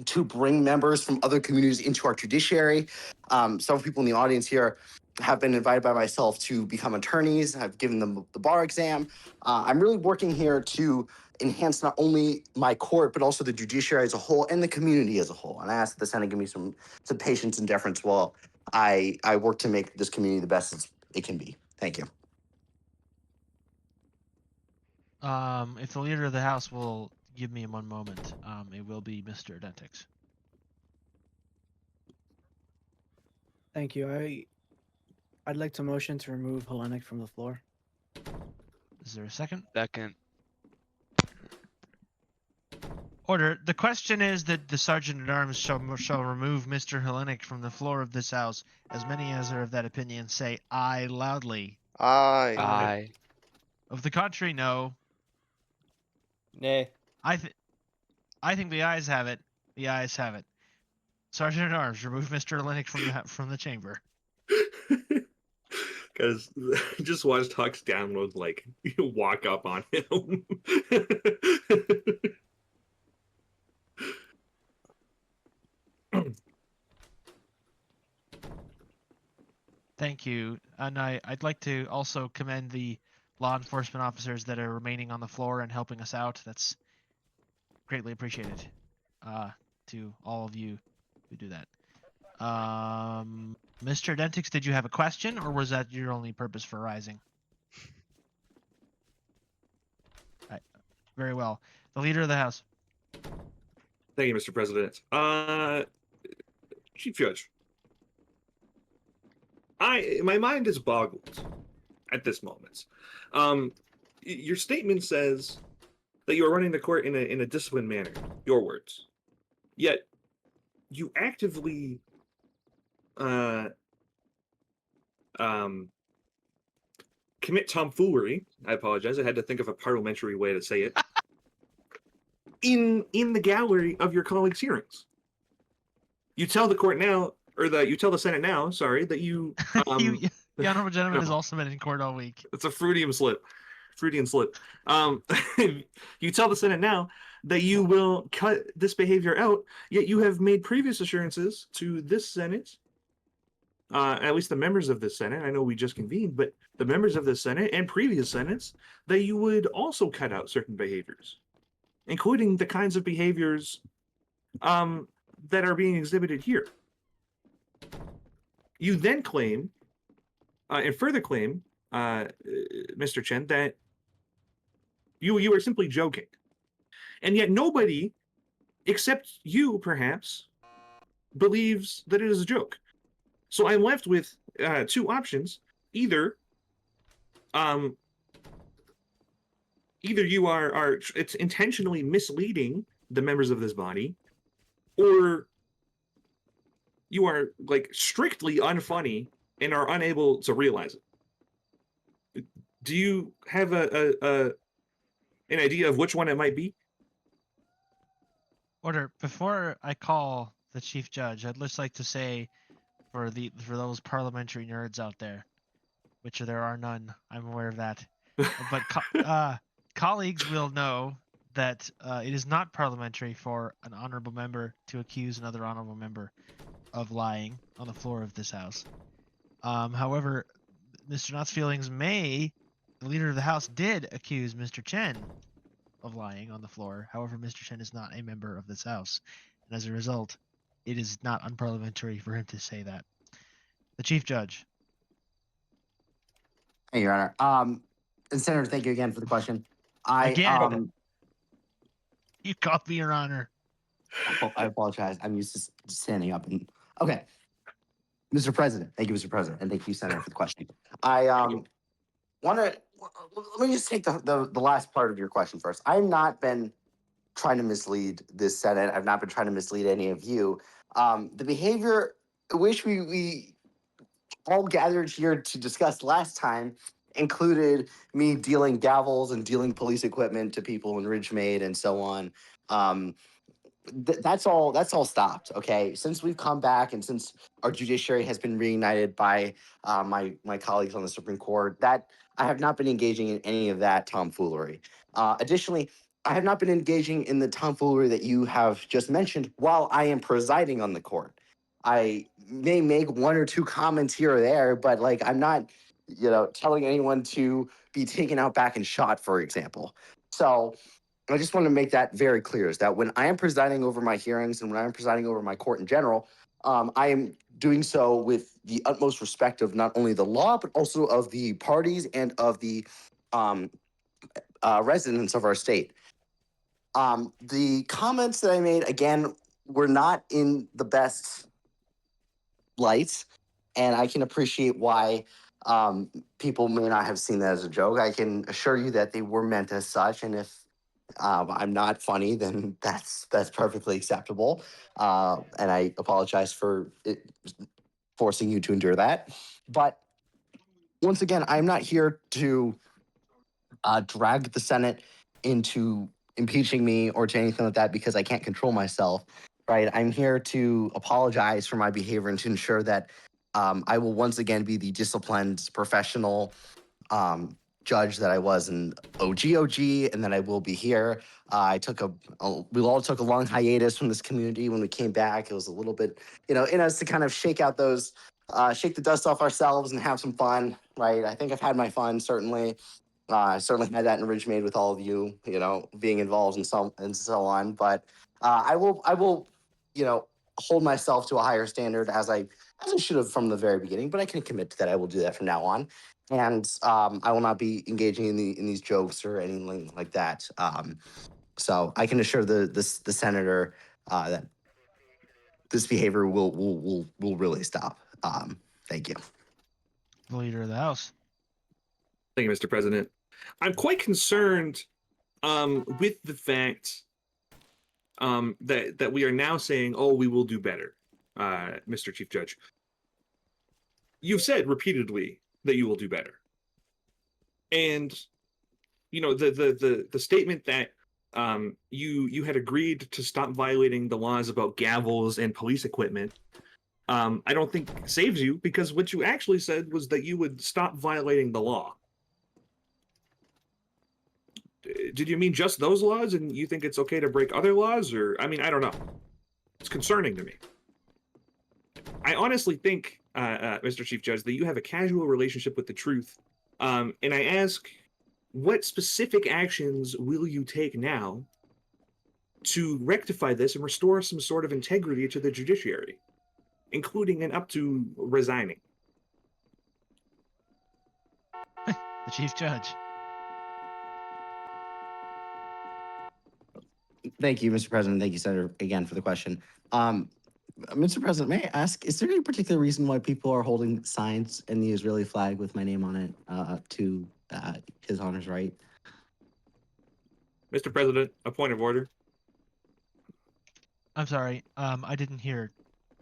to bring members from other communities into our judiciary. Some people in the audience here have been invited by myself to become attorneys. I've given them the bar exam. I'm really working here to enhance not only my court, but also the judiciary as a whole and the community as a whole. And I ask that the Senate give me some patience and deference while I work to make this community the best it can be. Thank you. If the leader of the House will give me 1 moment, it will be Mr. Dentix. Thank you. I'd like to motion to remove Hellenic from the floor. Is there a second? Second. Order. The question is that the Sergeant at Arms shall remove Mr. Hellenic from the floor of this House. As many as are of that opinion say aye loudly. Aye. Aye. Of the contrary, no. Nay. I think the ayes have it. The ayes have it. Sergeant at Arms, remove Mr. Hellenic from the chamber. Because just watched Hux download, like, walk up on him. Thank you. And I'd like to also commend the law enforcement officers that are remaining on the floor and helping us out. That's greatly appreciated to all of you who do that. Mr. Dentix, did you have a question, or was that your only purpose for rising? Right. Very well. The leader of the House. Thank you, Mr. President. Chief Judge, my mind is boggled at this moment. Your statement says that you are running the court in a disciplined manner. Your words. Yet, you actively commit tomfoolery. I apologize. I had to think of a parliamentary way to say it. In the gallery of your colleagues' hearings. You tell the court now, or you tell the Senate now, sorry, that you The honorable gentleman has also been in court all week. it's a Freudian slip. You tell the Senate now that you will cut this behavior out, yet you have made previous assurances to this Senate, at least the members of this Senate, I know we just convened, but the members of this Senate and previous Senates, that you would also cut out certain behaviors, including the kinds of behaviors that are being exhibited here. You then claim, and further claim, Mr. Chen, that you are simply joking. And yet nobody, except you perhaps, believes that it is a joke. So I'm left with 2 options. Either you are it's intentionally misleading the members of this body, or you are like strictly unfunny and are unable to realize it. Do you have an idea of which one it might be? Order. Before I call the chief judge, I'd just like to say, for those parliamentary nerds out there, which there are none, I'm aware of that, but colleagues will know that it is not parliamentary for an honorable member to accuse another honorable member of lying on the floor of this House. However, Mr. Knott's feelings the leader of the House did accuse Mr. Chen of lying on the floor. However, Mr. Chen is not a member of this House, and as a result, it is not unparliamentary for him to say that. The Chief Judge. Hey, Your Honor. And Senator, thank you again for the question. Again? You called me Your Honor. I apologize. I'm used to standing up. And okay, Mr. President. Thank you, Mr. President, and thank you, Senator, for the question. I want to let me just take the last part of your question first. I've not been trying to mislead this Senate. I've not been trying to mislead any of you. The behavior which we all gathered here to discuss last time included me dealing gavels and dealing police equipment to people in Ridgeway and so on. That's all stopped. Okay, since we've come back and since our judiciary has been reunited by my colleagues on the Supreme Court, that I have not been engaging in any of that tomfoolery. Additionally, I have not been engaging in the tomfoolery that you have just mentioned while I am presiding on the court. I may make one or two comments here or there, but like I'm not, telling anyone to be taken out back and shot, for example. So I just want to make that very clear: is that when I am presiding over my hearings and when I am presiding over my court in general, I am doing so with the utmost respect of not only the law but also of the parties and of the um, residents of our state. The comments that I made, again, were not in the best light, and I can appreciate why people may not have seen that as a joke. I can assure you that they were meant as such, and if I'm not funny, then that's perfectly acceptable. And I apologize for forcing you to endure that. But once again, I'm not here to drag the Senate into impeaching me or to anything like that because I can't control myself. Right? I'm here to apologize for my behavior and to ensure that I will once again be the disciplined, professional judge that I was in OGOG, and that I will be here. I took we all took a long hiatus from this community. When we came back, it was a little bit, in us to kind of shake out those, shake the dust off ourselves and have some fun, right? I think I've had my fun, certainly. I certainly had that in Ridgeway with all of you, being involved and so on. But I will, hold myself to a higher standard as I should have from the very beginning. But I can commit to that. I will do that from now on, and I will not be engaging in these jokes or anything like that. So I can assure the senator that this behavior will really stop. Thank you. The leader of the House. Thank you, Mr. President. I'm quite concerned with the fact that we are now saying, "Oh, we will do better," Mr. Chief Judge. You've said repeatedly that you will do better, and the statement that you had agreed to stop violating the laws about gavels and police equipment. I don't think saves you, because what you actually said was that you would stop violating the law. Did you mean just those laws, and you think it's okay to break other laws? Or, I mean, I don't know. It's concerning to me. I honestly think, Mr. Chief Judge, that you have a casual relationship with the truth. And I ask, what specific actions will you take now to rectify this and restore some sort of integrity to the judiciary, including and up to resigning? The Chief Judge. Thank you, Mr. President. Thank you, Senator, again for the question. Mr. President, may I ask, is there any particular reason why people are holding signs in the Israeli flag with my name on it to His Honor's right? Mr. President, a point of order. I'm sorry. I didn't hear.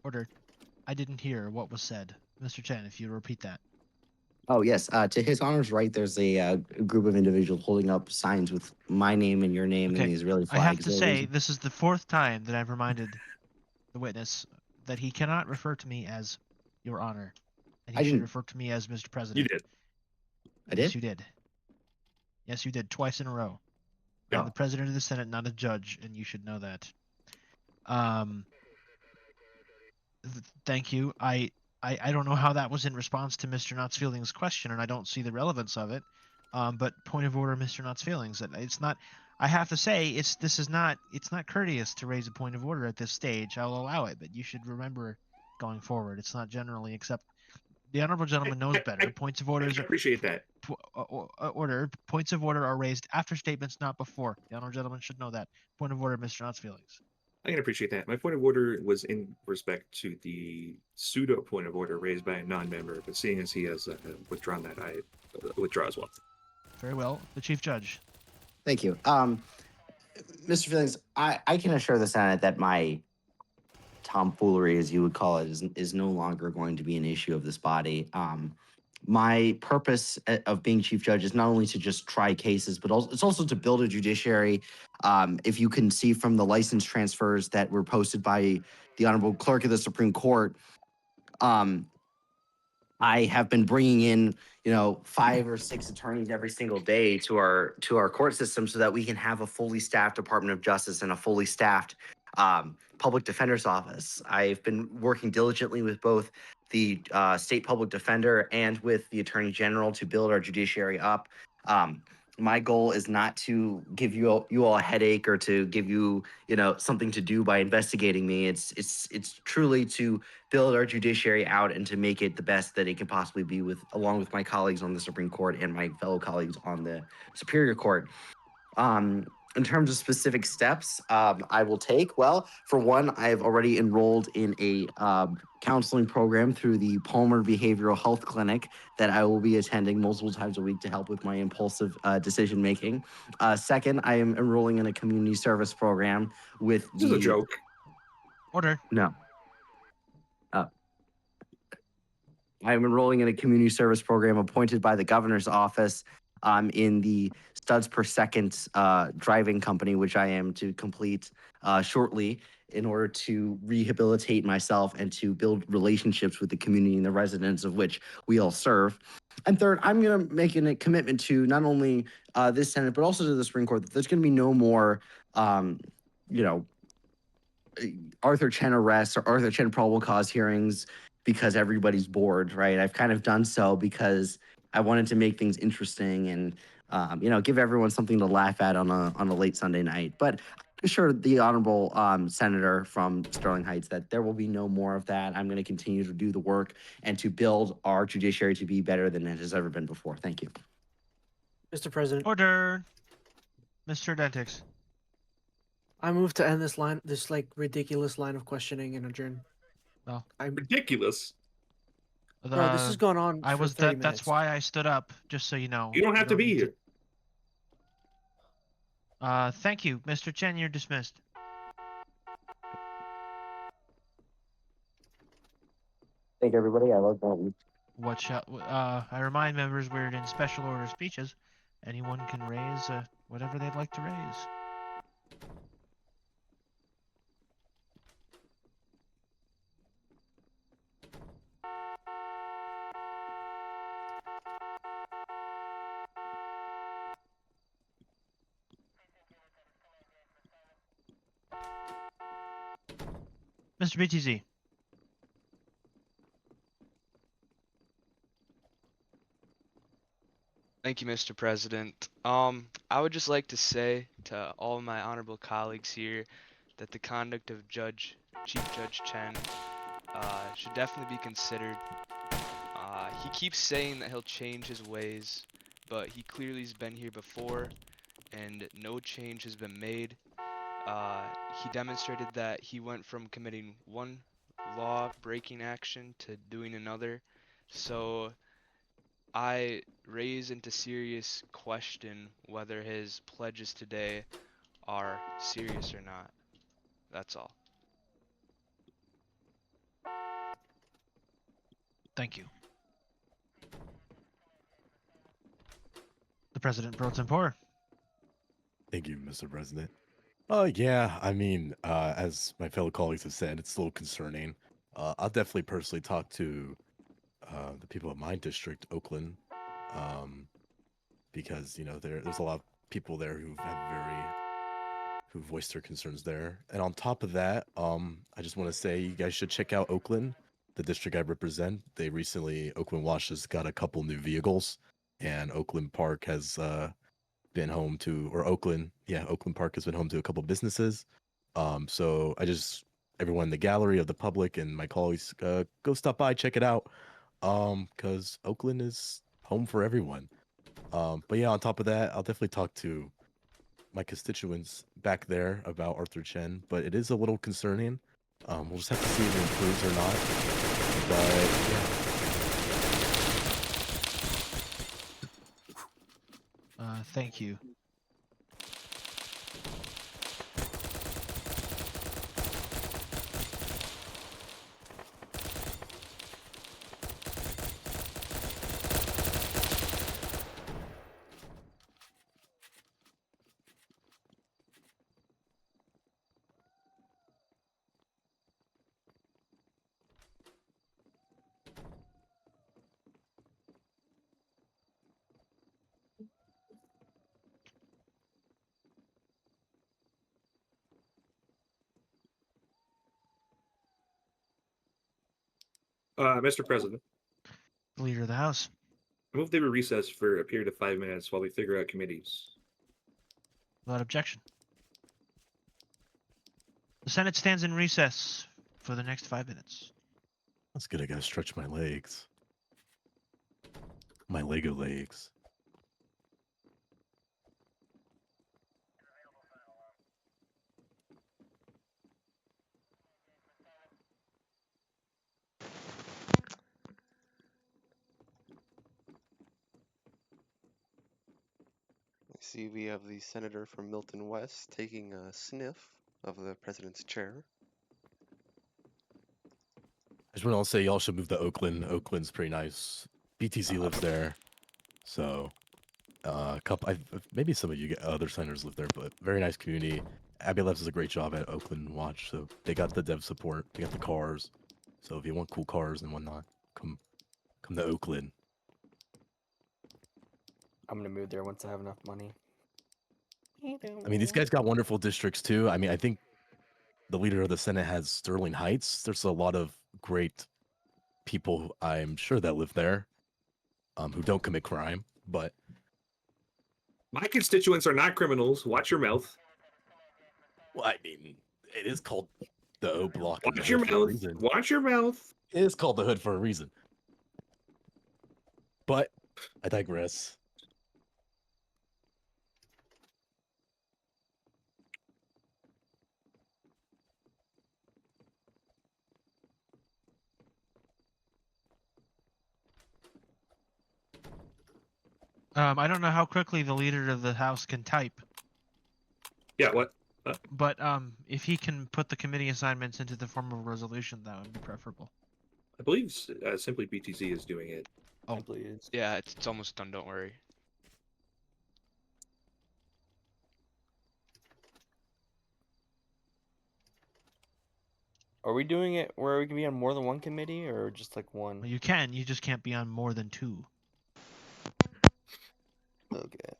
Order. I didn't hear what was said. Mr. Chen, if you repeat that. Oh, yes. To His Honor's right, there's a group of individuals holding up signs with my name and your name and Okay. the Israeli flag. I have Is to there a say, reason? this is the fourth time that I've reminded the witness that he cannot refer to me as Your Honor, and he I should didn't. refer to me as Mr. President. You did. I Yes, did? you did. Yes, you did, twice in a row. Yeah. I'm the President of the Senate, not a judge, and you should know that. Thank you. I don't know how that was in response to Mr. Knott's Fielding's question, and I don't see the relevance of it. But point of order, Mr. Knott's Fieldings. It's not. I have to say, it's not courteous to raise a point of order at this stage. I'll allow it, but you should remember going forward. It's not generally accept. The honorable gentleman knows better. Points of I orders. can appreciate that. Points of order are raised after statements, not before. The honorable gentleman should know that. Point of order, Mr. Knott's Fieldings. I can appreciate that. My point of order was in respect to the pseudo point of order raised by a non-member, but seeing as he has withdrawn that, I withdraw as well. Very well. The Chief Judge. Thank you. Mr. Fieldings, I can assure the Senate that my tomfoolery, as you would call it, is no longer going to be an issue of this body. My purpose of being chief judge is not only to just try cases, but it's also to build a judiciary. If you can see from the license transfers that were posted by the Honorable Clerk of the Supreme Court, I have been bringing in, 5 or 6 attorneys every single day to our court system so that we can have a fully staffed Department of Justice and a fully staffed public defender's office. I've been working diligently with both the state public defender and with the attorney general to build our judiciary up. My goal is not to give you all a headache or to give you something to do by investigating me. It's truly to build our judiciary out and to make it the best that it can possibly be, with along with my colleagues on the Supreme Court and my fellow colleagues on the Superior Court. In terms of specific steps I will take, well, for one, I've already enrolled in a counseling program through the Palmer Behavioral Health Clinic that I will be attending multiple times a week to help with my impulsive decision making. Second, I am enrolling in a community service program with This is a joke. Order. No. I'm enrolling in a community service program appointed by the governor's office in the studs per second driving company, which I am to complete shortly in order to rehabilitate myself and to build relationships with the community and the residents of which we all serve. And third, I'm going to make a commitment to not only this Senate, but also to the Supreme Court that there's going to be no more, Arthur Chen arrests or Arthur Chen probable cause hearings because everybody's bored, right? I've kind of done so because I wanted to make things interesting and give everyone something to laugh at on a late Sunday night. But I assure the honorable senator from Sterling Heights that there will be no more of that. I'm going to continue to do the work and to build our judiciary to be better than it has ever been before. Thank you. Mr. President, Order. Mr. Dentix. I move to end this ridiculous line of questioning and adjourn. No. Ridiculous. Bro, this has gone on I for was 30 that. minutes. That's why I stood up, just so you know. You don't have to be need here. Thank you, Mr. Chen. You're dismissed. Thank you, everybody. I love that. What shall? I remind members we're in special order speeches. Anyone can raise whatever they'd like to raise. Mr. BTZ. Thank you, Mr. President. I would just like to say to all my honorable colleagues here that the conduct of Chief Judge Chen should definitely be considered. He keeps saying that he'll change his ways, but he clearly has been here before, and no change has been made. He demonstrated that he went from committing one law-breaking action to doing another, so I raise into serious question whether his pledges today are serious or not. That's all. Thank you. The President pro tempore. Thank you, Mr. President. Yeah, I mean, as my fellow colleagues have said, it's a little concerning. I'll definitely personally talk to the people of my district, Oakland, because there's a lot of people there who voiced their concerns there. And on top of that, I just want to say you guys should check out Oakland, the district I represent. Oakland Wash has got a couple new vehicles, and Oakland Park has been home to, or Oakland Park has been home to a couple businesses. So everyone in the gallery of the public and my colleagues, go stop by, check it out, because Oakland is home for everyone. But yeah, on top of that, I'll definitely talk to my constituents back there about Arthur Chen, but it is a little concerning. We'll just have to see if it improves or not. But yeah. Thank you. Mr. President, The leader of the House. I move that we recess for a period of 5 minutes while we figure out committees. Without objection. The Senate stands in recess for the next 5 minutes. That's good. I gotta stretch my legs. My Lego legs. I see we have the senator from Milton West taking a sniff of the president's chair. I just want to say y'all should move to Oakland. Oakland's pretty nice. BTC lives there, so a couple. Maybe some of you other senators live there, but very nice community. Abby Left does a great job at Oakland Watch, so they got the dev support. They got the cars. So if you want cool cars and whatnot, come to Oakland. I'm gonna move there once I have enough money. I mean, these guys got wonderful districts too. I mean, I think the leader of the Senate has Sterling Heights. There's a lot of great people, I'm sure, that live there, who don't commit crime. But My constituents are not criminals. Watch your mouth. well, I mean, it is called the O Block. and the Watch your Hood for a mouth. reason. Watch your mouth. It is called the Hood for a reason. But I digress. I don't know how quickly the leader of the House can type, Yeah, what? but if he can put the committee assignments into the form of a resolution, that would be preferable. I believe simply BTC is doing it. Oh. Simply is. Yeah, it's almost done. Don't worry. Are we doing it where we can be on more than one committee or just like one? Well, you just can't be on more than 2. Okay.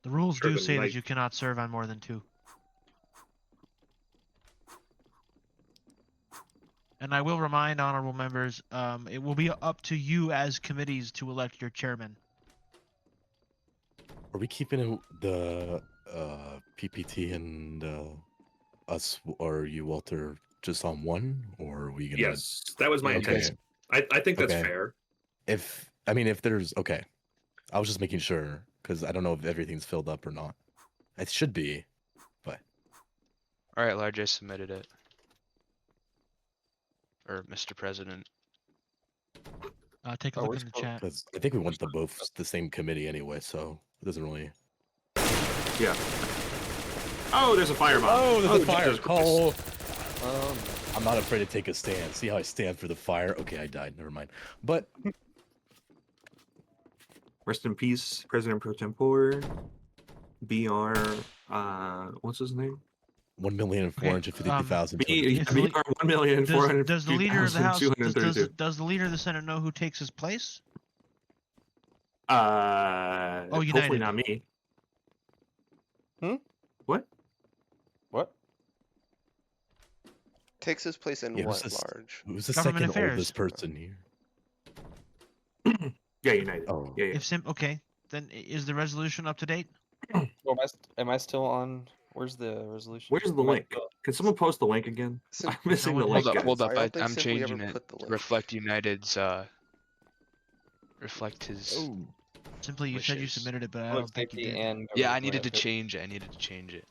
The rules Sure, do but say like- that you cannot serve on more than 2. And I will remind honorable members, it will be up to you as committees to elect your chairman. Are we keeping the PPT and us or you, Walter, just on one, or are we gonna? Yes, that was my Okay. intention. I think that's Okay. fair. If there's okay, I was just making sure because I don't know if everything's filled up or not. It should be, but All right, Large, I submitted it. Or Mr. President. Take a Oh, look we're in the still- chat. because I think we went to both the same committee anyway, so it doesn't really. Yeah. Oh, there's a firebomb. Oh, there's a fire! Jesus Christ. Oh, I'm not afraid to take a stand. See how I stand for the fire? Okay, I died. Never mind. But Rest in peace, President Pro Tempore. BR. What's his name? 1,450,000. If the BR 1,400,000. Does the leader of the House does the leader of the Senate know who takes his place? Hopefully United. not me. What? What? Takes his place in Yeah, what, who's this- Large? Who's the Government second affairs. oldest person here? Yeah, United. Oh, Yeah, yeah. Okay, then is the resolution up to date? Well, am I still on? Where's the resolution? Where's the Am I link? still- Can someone post the link again? Sim- I'm missing No the one link. has- guys. Hold up. I don't think I'm Sim, we changing ever it put the to link. reflect United's, reflect his. oh, Simply, you said you Wishes. submitted it, but I Public don't think you safety did. and Yeah, I government needed to affairs. change it. I needed to change it.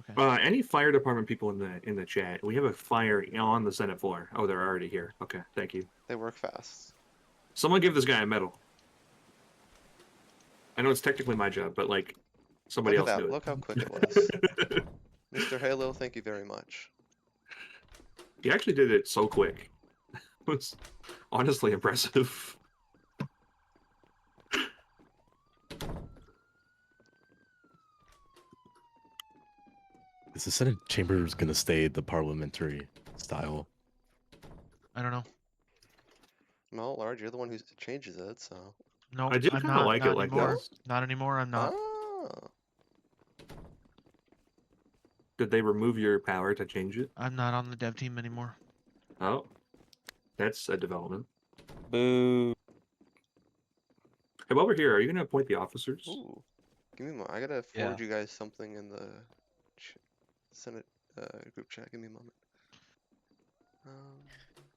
Okay. Any fire department people in the chat? We have a fire on the Senate floor. Oh, they're already here. Okay, thank you. They work fast. Someone give this guy a medal. I know it's technically my job, but like somebody Look at else that. do Look how quick it was. it. Mr. Halo, thank you very much. He actually did it so quick. It was honestly impressive. is the Senate chambers gonna stay the parliamentary style? I don't know. Well, Large, you're the one who changes it, so. No, I do I'm kinda not. like it Not like anymore. this. Not anymore. I'm not. Ah. Did they remove your power to change it? I'm not on the dev team anymore. Oh, that's a development. Boo. Hey, while we're here, are you going to appoint the officers? Ooh, give me a moment. I gotta forward you guys something in the Senate group chat. Give me a moment.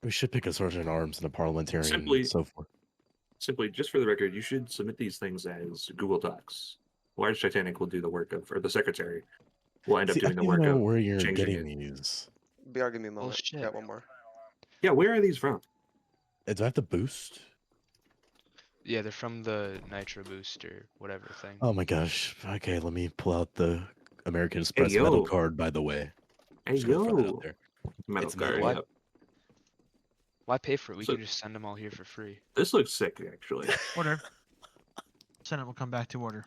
We should pick a sergeant at arms and a parliamentarian Simply- and so forth. Simply, just for the record, you should submit these things as Google Docs. Large Titanic will do the work of, or the secretary will end up See, I doing the don't work even know of where you're changing getting it. these. BR, give me a moment. Bullshit. Got one more. Yeah, where are these from? Do I have to boost? Yeah, they're from the Nitro Boost or whatever thing. Oh my gosh. Okay, let me pull out the American Hey, Express metal yo. card, by the way. Hey, Just gonna throw that yo. out there. Metal It's card, metal. yep. Why pay for it? We So- can just send them all here for free. This looks sick, actually. Order. Senate will come back to order.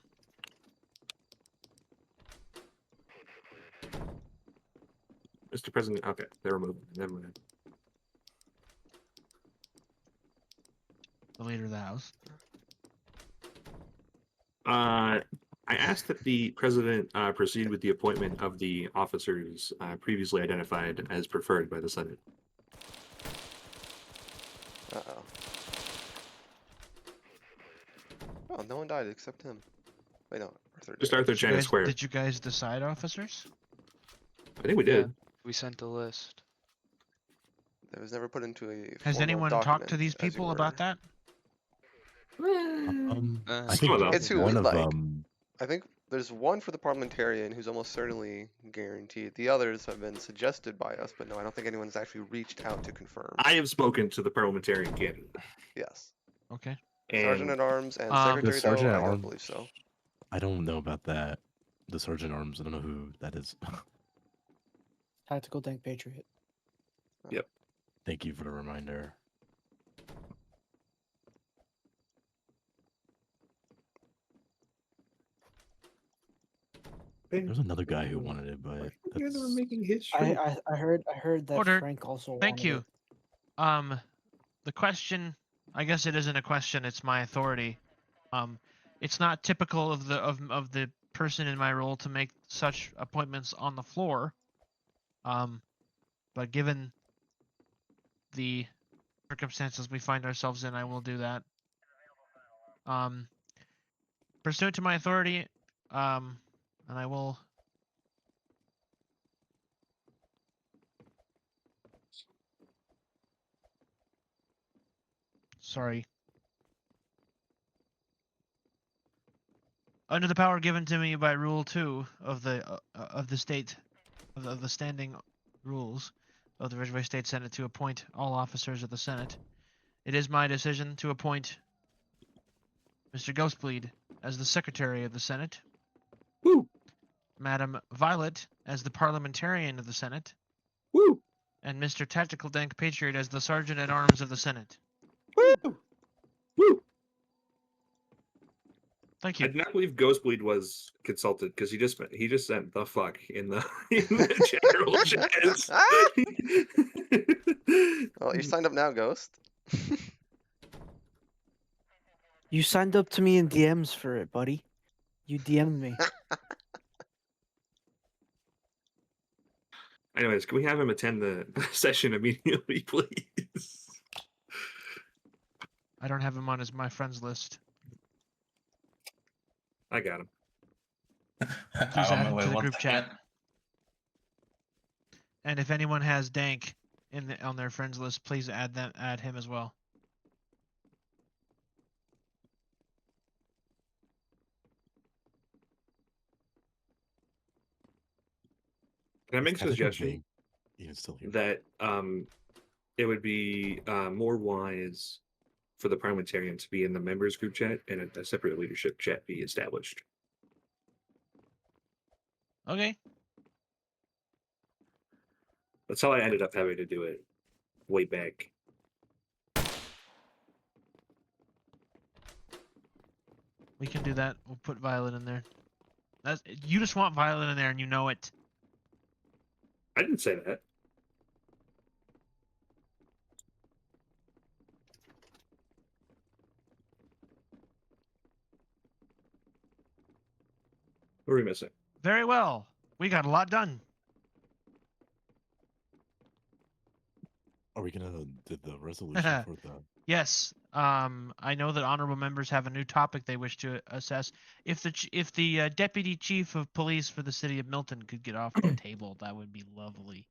Mr. President, okay, they're removed. Never mind. The leader of the house. I asked that the president proceed with the appointment of the officers previously identified as preferred by the Senate. Uh-oh. Oh, no one died except him. Wait, no. Arthur Just did. Arthur Did you, China guys, Square. did you guys decide, officers? I think we Yeah. did. We sent a list. That was never put into a Has formal anyone talked to document, these as you people about were- that? I Some think of them. It's who one we'd of like. them. I think there's one for the parliamentarian who's almost certainly guaranteed. The others have been suggested by us, but no, I don't think anyone's actually reached out to confirm. I have spoken to the parliamentarian candidate. Yes. Okay. Sergeant And at Arms and The Secretary, The sergeant though, at I don't arms. believe so. I don't know about that. The sergeant at arms. I don't know who that is. Tactical Tank Patriot. Thank you for the reminder. There's another guy who wanted it, but you guys are that's... making history. I heard that Order. Frank also Thank wanted you. it. The question, I guess it isn't a question, it's my authority. It's not typical of the person in my role to make such appointments on the floor. But given the circumstances we find ourselves in, I will do that. Pursuant to my authority, and I will. Sorry. Under the power given to me by Rule 2 of the state of the standing rules of the Ridgeway State Senate to appoint all officers of the Senate, it is my decision to appoint Mr. Ghostbleed as the Secretary of the Senate, Woo! Madam Violet as the Parliamentarian of the Senate, Woo! and Mr. Tactical Dank Patriot as the Sergeant at Arms of the Senate. Woo! Woo! Thank I you. do not believe Ghostbleed was consulted because he just sent the fuck in the general chat. Well, you signed up now, Ghost. You signed up to me in DMs for it, buddy. You DM'd me. Anyways, can we have him attend the session immediately, please? I don't have him on my friends list. I got him. Please add him to the group chat. And if anyone has Dank on their friends list, please add him as well. Can I make a Is Tactical suggestion Tank even still here? that it would be more wise for the parliamentarian to be in the members group chat and a separate leadership chat be established? Okay. That's how I ended up having to do it way back. We can do that. We'll put Violet in there. You just want Violet in there and you know it. I didn't say that. What are we missing? Very well. We got a lot done. Are we gonna do the resolution for the? Yes. I know that honorable members have a new topic they wish to assess. If the deputy chief of police for the city of Milton could get off the table, that would be lovely.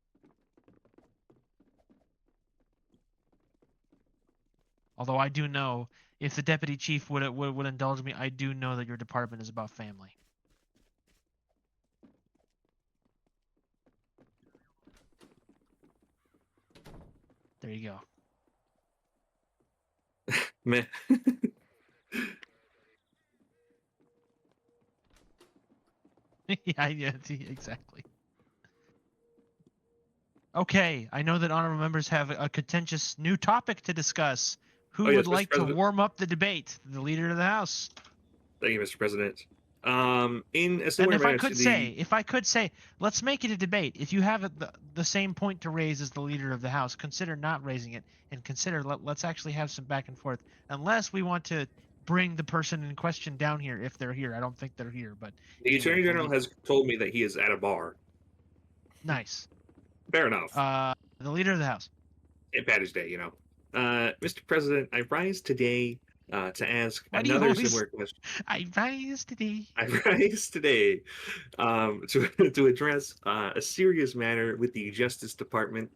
Although I do know, if the deputy chief would indulge me, I do know that your department is about family. There you go. Meh. Yeah, exactly. Okay, I know that honorable members have a contentious new topic to discuss. Who Oh, yes, would Mr. like to President. warm up the debate? The leader of the House. Thank you, Mr. President. In a And similar if I manner to could say, let's make it a debate. If you have the same point to raise as the leader of the House, consider not raising it, and consider let's actually have some back and forth. Unless we want to bring the person in question down here, if they're here. I don't think they're here, but the anyway, Attorney General has told me that he is at a bar. nice. Fair enough. The leader of the House. Patty's Day, you know. Mr. President, I rise today to ask Why do you another always- similar question. I rise today. I rise today to address a serious matter with the Justice Department.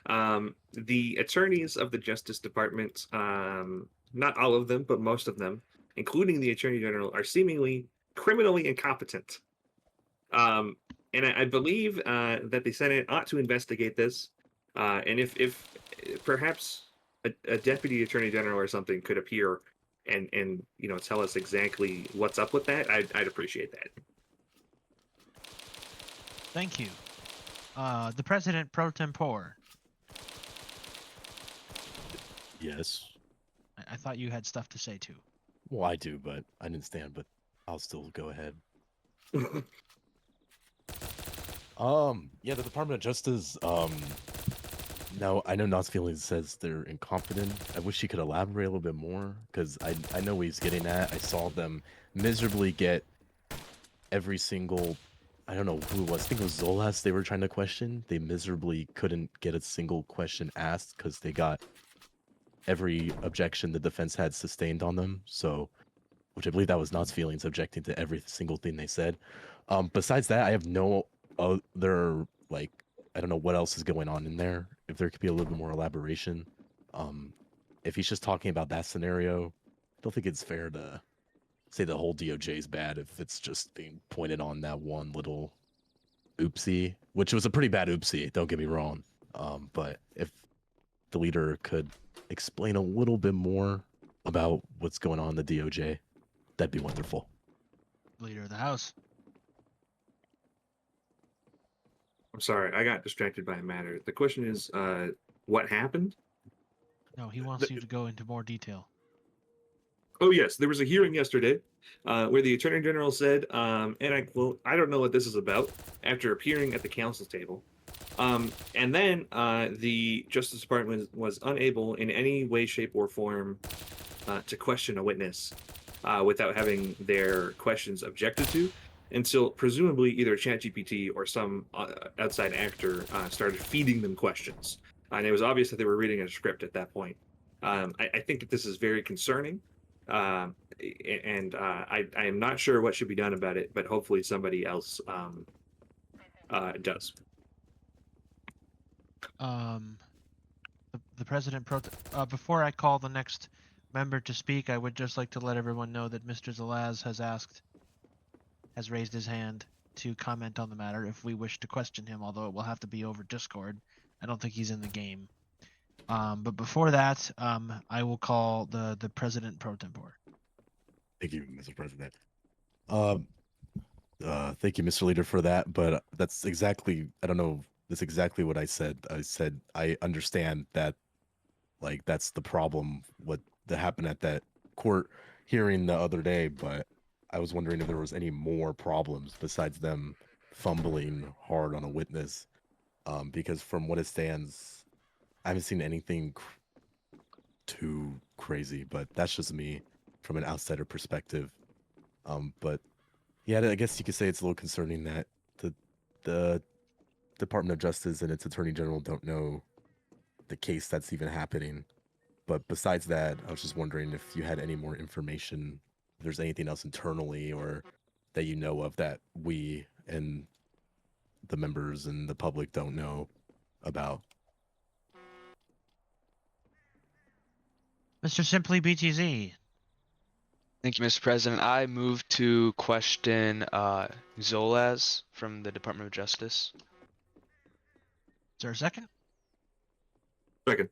The attorneys of the Justice Department, not all of them, but most of them, including the Attorney General, are seemingly criminally incompetent. And I believe that the Senate ought to investigate this. And if perhaps a deputy attorney general or something could appear and tell us exactly what's up with that, I'd appreciate that. Thank you. The president pro tempore. Yes. I thought you had stuff to say too. Well, I do, but I didn't stand. But I'll still go ahead. Yeah, the Department of Justice. Now I know Knott's Feelings says they're incompetent. I wish he could elaborate a little bit more, because I know what he's getting at. I saw them miserably get every single. I don't know who it was. I think it was Zolas they were trying to question. They miserably couldn't get a single question asked because they got every objection the defense had sustained on them. So, which I believe that was Knott's Feelings objecting to every single thing they said. Besides that, I have no other, like, I don't know what else is going on in there. If there could be a little bit more elaboration. If he's just talking about that scenario, I don't think it's fair to say the whole DOJ is bad if it's just being pointed on that one little oopsie, which was a pretty bad oopsie, don't get me wrong. But if the leader could explain a little bit more about what's going on in the DOJ, that'd be wonderful. Leader of the House. I'm sorry, I got distracted by a matter. The question is, what happened? No, he wants you to go into more detail. Oh yes, there was a hearing yesterday where the Attorney General said, and I don't know what this is about, after appearing at the council table. And then the Justice Department was unable in any way, shape, or form to question a witness without having their questions objected to, until presumably either ChatGPT or some outside actor started feeding them questions. And it was obvious that they were reading a script at that point. I think that this is very concerning. I am not sure what should be done about it, but hopefully somebody else does. The president before I call the next member to speak, I would just like to let everyone know that Mr. Zalaz has raised his hand to comment on the matter if we wish to question him, although it will have to be over Discord. I don't think he's in the game. But before that, I will call the president pro tempore. Thank you, Mr. President. Thank you, Mr. Leader, for that. But that's exactly, I don't know, that's exactly what I said. I said I understand that, like, that's the problem, what that happened at that court hearing the other day, but I was wondering if there was any more problems besides them fumbling hard on a witness. Because from what it stands, I haven't seen anything too crazy, but that's just me from an outsider perspective. But yeah, I guess you could say it's a little concerning that the Department of Justice and its Attorney General don't know the case that's even happening. But besides that, I was just wondering if you had any more information, if there's anything else internally or that you know of that we and the members and the public don't know about. Mr. Simply BTZ. Thank you, Mr. President. I move to question Zolaz from the Department of Justice. Is there a second? Second.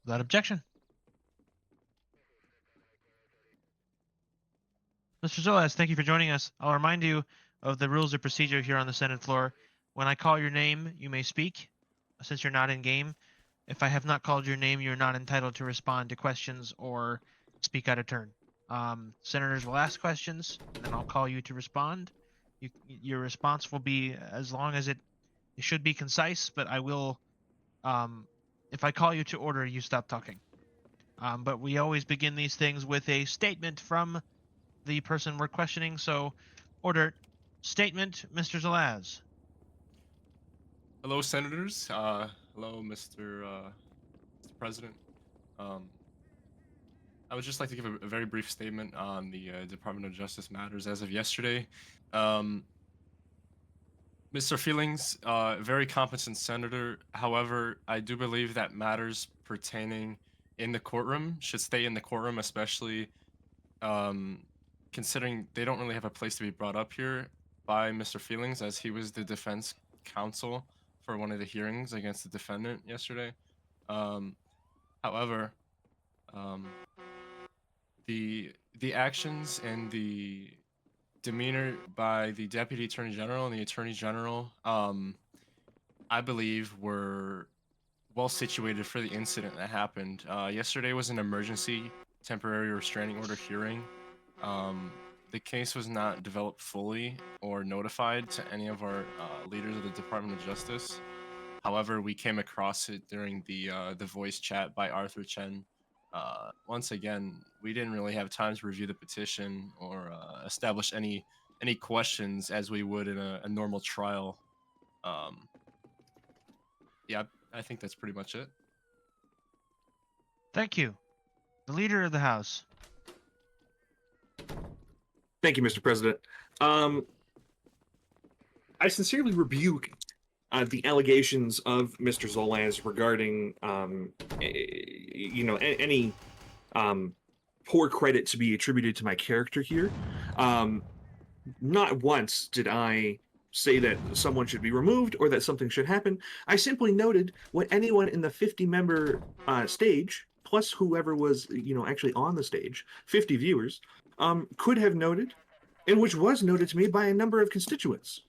Without objection. Mr. Zolaz, thank you for joining us. I'll remind you of the rules of procedure here on the Senate floor. When I call your name, you may speak, since you're not in game. If I have not called your name, you're not entitled to respond to questions or speak out of turn. Senators will ask questions, and then I'll call you to respond. Your response will be as long as it should be concise, but I will, if I call you to order, you stop talking. But we always begin these things with a statement from the person we're questioning. So, order, statement, Mr. Zalaz. Hello, senators. Hello, Mr. President. I would just like to give a very brief statement on the Department of Justice matters as of yesterday. Mr. Feelings, very competent senator. However, I do believe that matters pertaining in the courtroom should stay in the courtroom, especially considering they don't really have a place to be brought up here by Mr. Feelings, as he was the defense counsel for one of the hearings against the defendant yesterday. However, the actions and the demeanor by the Deputy Attorney General and the Attorney General, I believe, were well situated for the incident that happened. Yesterday was an emergency temporary restraining order hearing. The case was not developed fully or notified to any of our leaders of the Department of Justice. However, we came across it during the voice chat by Arthur Chen. Once again, we didn't really have time to review the petition or establish any questions as we would in a normal trial. Yeah, I think that's pretty much it. Thank you. The leader of the House. Thank you, Mr. President. I sincerely rebuke the allegations of Mr. Zolaz regarding, any poor credit to be attributed to my character here. Not once did I say that someone should be removed or that something should happen. I simply noted what anyone in the 50-member stage, plus whoever was, actually on the stage, 50 viewers, could have noted, and which was noted to me by a number of constituents.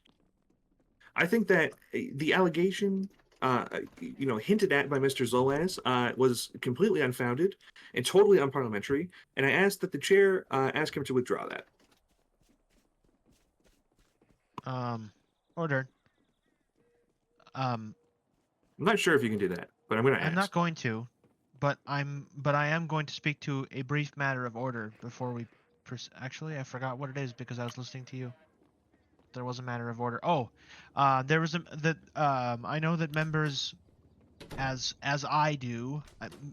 I think that the allegation, hinted at by Mr. Zolaz was completely unfounded and totally unparliamentary, and I asked that the chair ask him to withdraw that. Ordered. I'm not sure if you can do that, but I'm going to ask. I'm not going to, but I am going to speak to a brief matter of order before we. Actually, I forgot what it is because I was listening to you. There was a matter of order. Oh, there was I know that members, as I do,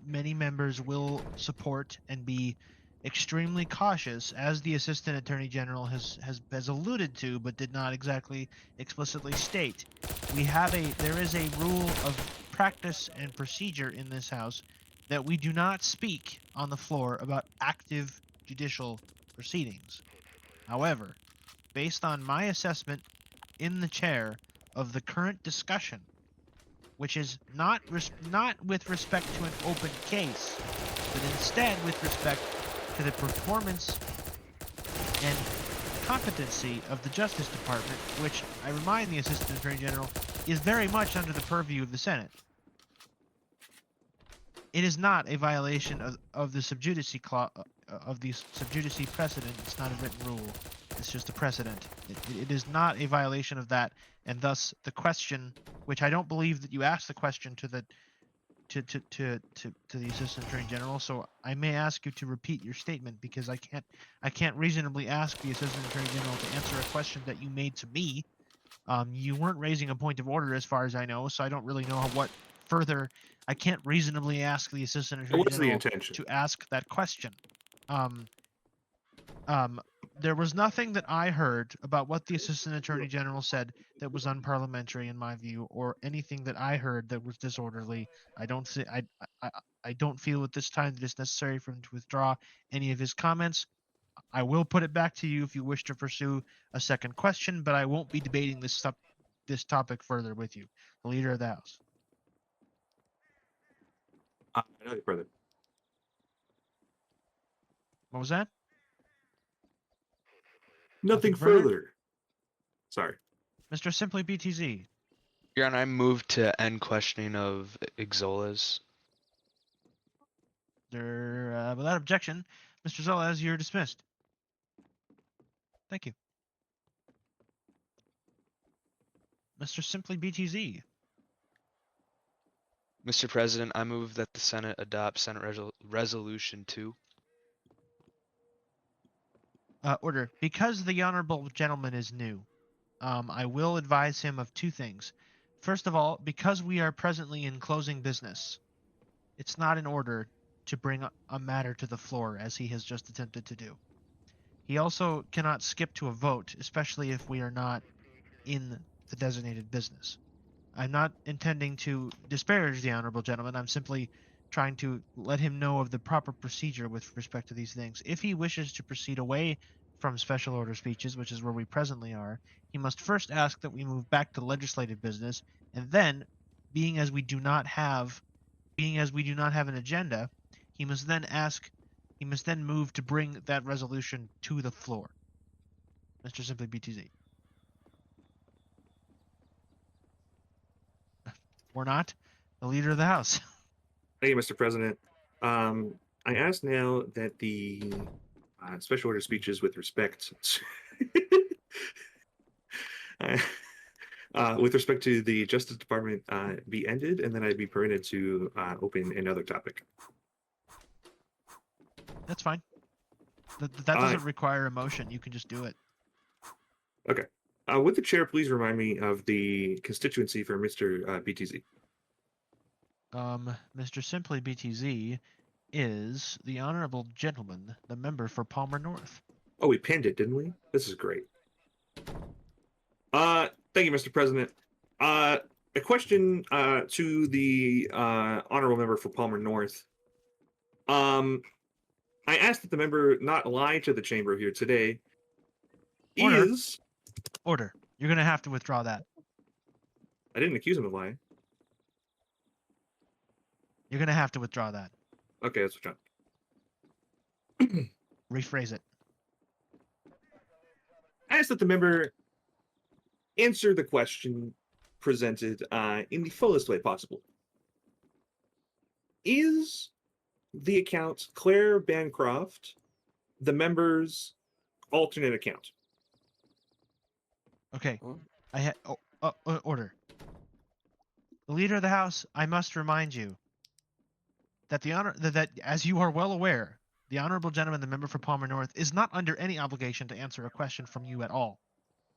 many members will support and be extremely cautious, as the Assistant Attorney General has alluded to, but did not exactly explicitly state. There is a rule of practice and procedure in this House that we do not speak on the floor about active judicial proceedings. However, based on my assessment in the chair of the current discussion, which is not with respect to an open case, but instead with respect to the performance and competency of the Justice Department, which I remind the Assistant Attorney General is very much under the purview of the Senate. It is not a violation of the sub judice precedent. It's not a written rule. It's just a precedent. It is not a violation of that, and thus the question, which I don't believe that you asked the question to the Assistant Attorney General, so I may ask you to repeat your statement because I can't reasonably ask the Assistant Attorney General to answer a question that you made to me. You weren't raising a point of order as far as I know, so I don't really know what further. I can't reasonably ask the Assistant Attorney What's the General intention? to ask that question. There was nothing that I heard about what the Assistant Attorney General said that was unparliamentary in my view, or anything that I heard that was disorderly. I don't see, I don't feel at this time that it's necessary for him to withdraw any of his comments. I will put it back to you if you wish to pursue a second question, but I won't be debating this topic further with you, the Leader of the House. Nothing further. What was that? Nothing further? further. Sorry. Mr. Simply BTZ. Your Honor, I move to end questioning of Exolas. Without objection, Mr. Zolas, you're dismissed. Thank you. Mr. Simply BTZ. Mr. President, I move that the Senate adopt Senate Resolution 2. Order. Because the honorable gentleman is new, I will advise him of two things. First of all, because we are presently in closing business, it's not in order to bring a matter to the floor as he has just attempted to do. He also cannot skip to a vote, especially if we are not in the designated business. I'm not intending to disparage the honorable gentleman. I'm simply trying to let him know of the proper procedure with respect to these things. If he wishes to proceed away from special order speeches, which is where we presently are, he must first ask that we move back to legislative business, and then, being as we do not have an agenda, he must then move to bring that resolution to the floor. Mr. Simply BTZ. Or not, the Leader of the House. Thank you, Mr. President. I ask now that the special order speeches with respect with respect to the Justice Department be ended, and then I'd be permitted to open another topic. That's fine. That doesn't require a motion. You can just do it. Okay. Would the chair please remind me of the constituency for Mr. BTZ? Mr. Simply BTZ is the honorable gentleman, the member for Palmer North. Oh, we pinned it, didn't we? This is great. Thank you, Mr. President. A question to the honorable member for Palmer North. I asked that the member not lie to the chamber here today. Order. Order. You're going to have to withdraw that. I didn't accuse him of lying. You're going to have to withdraw that. Okay, that's what Rephrase it. I asked that the member answer the question presented in the fullest way possible. Is the account Claire Bancroft the member's alternate account? Okay. Order. The Leader of the House, I must remind you that that as you are well aware, the honorable gentleman, the member for Palmer North, is not under any obligation to answer a question from you at all.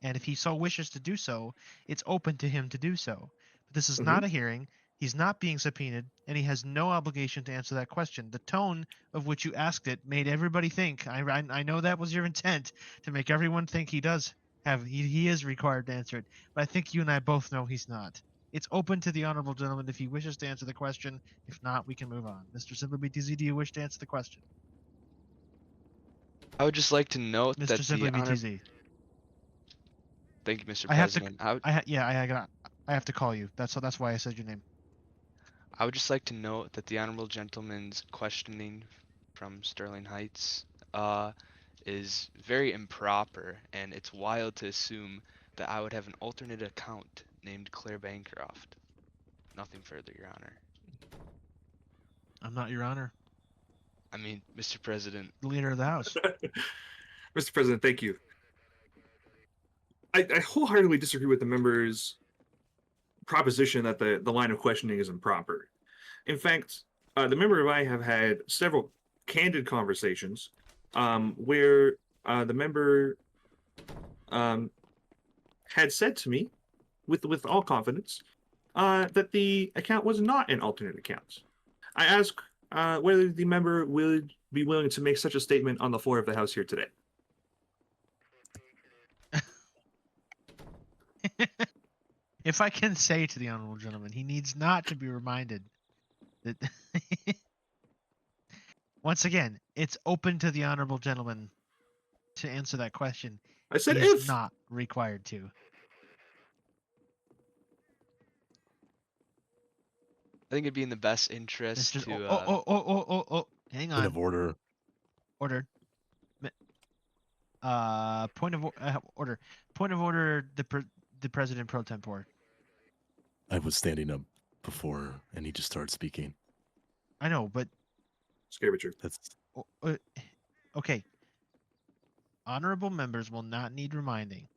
And if he so wishes to do so, it's open to him to do so. But this is not a hearing. He's not being subpoenaed, and he has no obligation to answer that question. The tone of which you asked it made everybody think. I know that was your intent, to make everyone think he is required to answer it. But I think you and I both know he's not. It's open to the honorable gentleman if he wishes to answer the question. If not, we can move on. Mr. Simply BTZ, do you wish to answer the question? I would just like to note Mr. that Simply the honor... BTZ. Thank you, Mr. I have to. President. I have to call you. That's why I said your name. I would just like to note that the honorable gentleman's questioning from Sterling Heights is very improper, and it's wild to assume that I would have an alternate account named Claire Bancroft. Nothing further, Your Honor. I'm not your honor. I mean, Mr. President. The Leader of the House. Mr. President, thank you. I wholeheartedly disagree with the member's proposition that the line of questioning is improper. In fact, the member and I have had several candid conversations where the member had said to me, with all confidence, that the account was not an alternate account. I ask whether the member would be willing to make such a statement on the floor of the House here today. If I can say to the honorable gentleman, he needs not to be reminded that. Once again, it's open to the honorable gentleman to answer that question. I said He's if. not required to. I think it'd be in the best interest Mr. to. Hang Point on. of order. Order. Point of order. Point of order. The president pro tempore. I was standing up before, and he just started speaking. I know, but Scary Richard. That's okay. Honorable members will not need reminding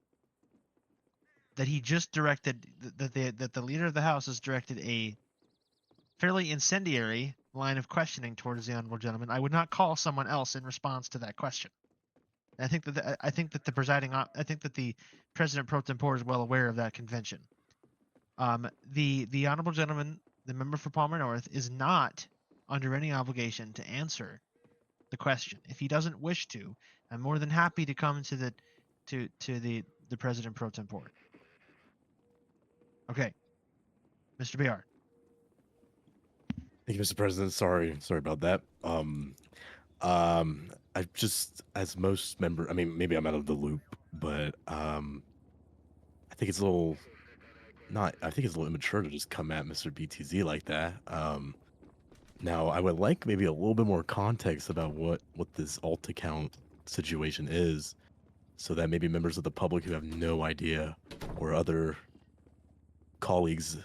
that he just directed that the leader of the House has directed a fairly incendiary line of questioning towards the honorable gentleman. I would not call someone else in response to that question. I think that the president pro tempore is well aware of that convention. The honorable gentleman, the member for Palmer North, is not under any obligation to answer the question. If he doesn't wish to, I'm more than happy to come to the president pro tempore. Okay, Mr. BR. Thank you, Mr. President. Sorry about that. I just, as most member, I mean, maybe I'm out of the loop, but I think it's a little I think it's a little immature to just come at Mr. BTZ like that. Now I would like maybe a little bit more context about what this alt account situation is, so that maybe members of the public who have no idea, or other colleagues,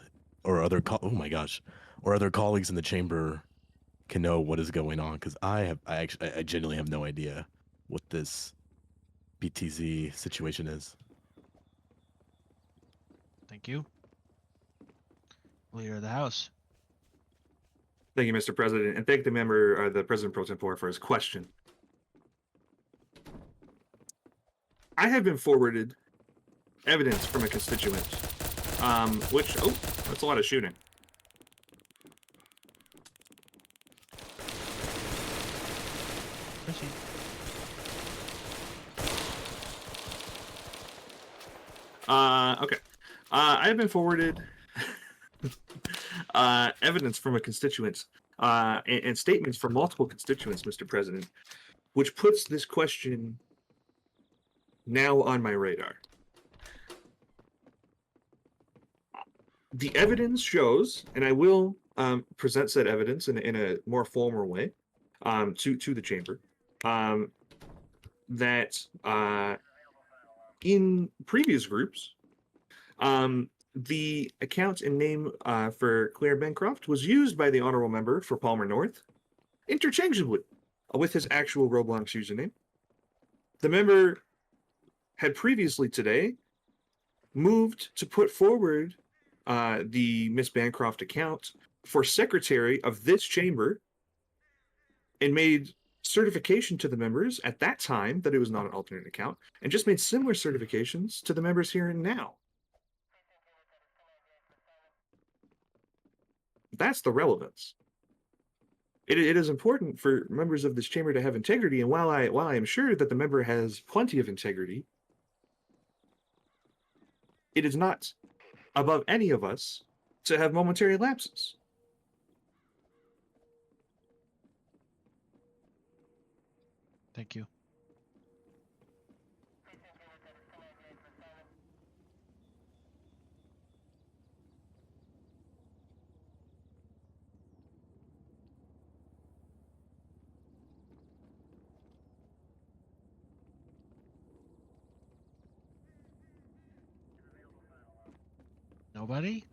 or other colleagues in the chamber can know what is going on, because I genuinely have no idea what this BTZ situation is. Thank you. Leader of the House. Thank you, Mr. President, and thank the member, the President Pro Tempore, for his question. I have been forwarded evidence from a constituent, that's a lot of shooting. Proceed. Okay. I have been forwarded evidence from a constituent and statements from multiple constituents, Mr. President, which puts this question now on my radar. The evidence shows, and I will present said evidence in a more formal way to the chamber, that in previous groups, the account and name for Claire Bancroft was used by the honorable member for Palmer North interchangeably with his actual Roblox username. The member had previously today moved to put forward the Miss Bancroft account for secretary of this chamber, and made certification to the members at that time that it was not an alternate account, and just made similar certifications to the members here and now. That's the relevance. It is important for members of this chamber to have integrity, and while I am sure that the member has plenty of integrity, it is not above any of us to have momentary lapses. Thank you. Nobody?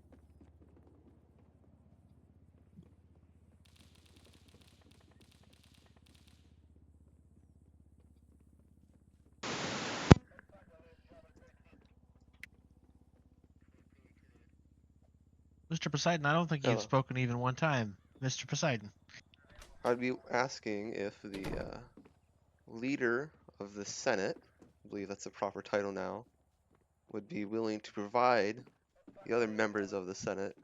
Mr. Poseidon, I don't think you've spoken even one time. Mr. Poseidon. I'd be asking if the leader of the Senate, I believe that's the proper title now, would be willing to provide the other members of the Senate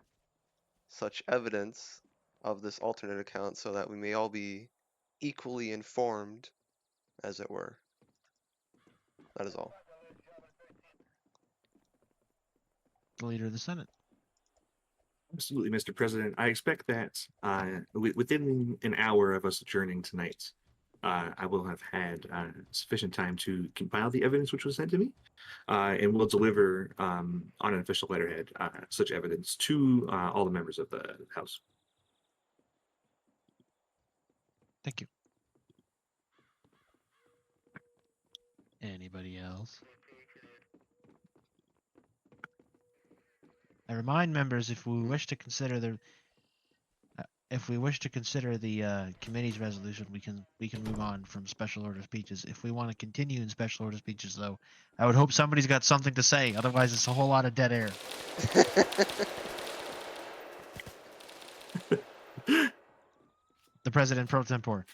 such evidence of this alternate account so that we may all be equally informed, as it were. That is all. The leader of the Senate. Absolutely, Mr. President. I expect that within an hour of us adjourning tonight, I will have had sufficient time to compile the evidence which was sent to me, and will deliver on an official letterhead such evidence to all the members of the House. Thank you. Anybody else? I remind members if we wish to consider the committee's resolution, we can move on from special order speeches. If we want to continue in special order speeches, though, I would hope somebody's got something to say. Otherwise, it's a whole lot of dead air. The president pro tempore.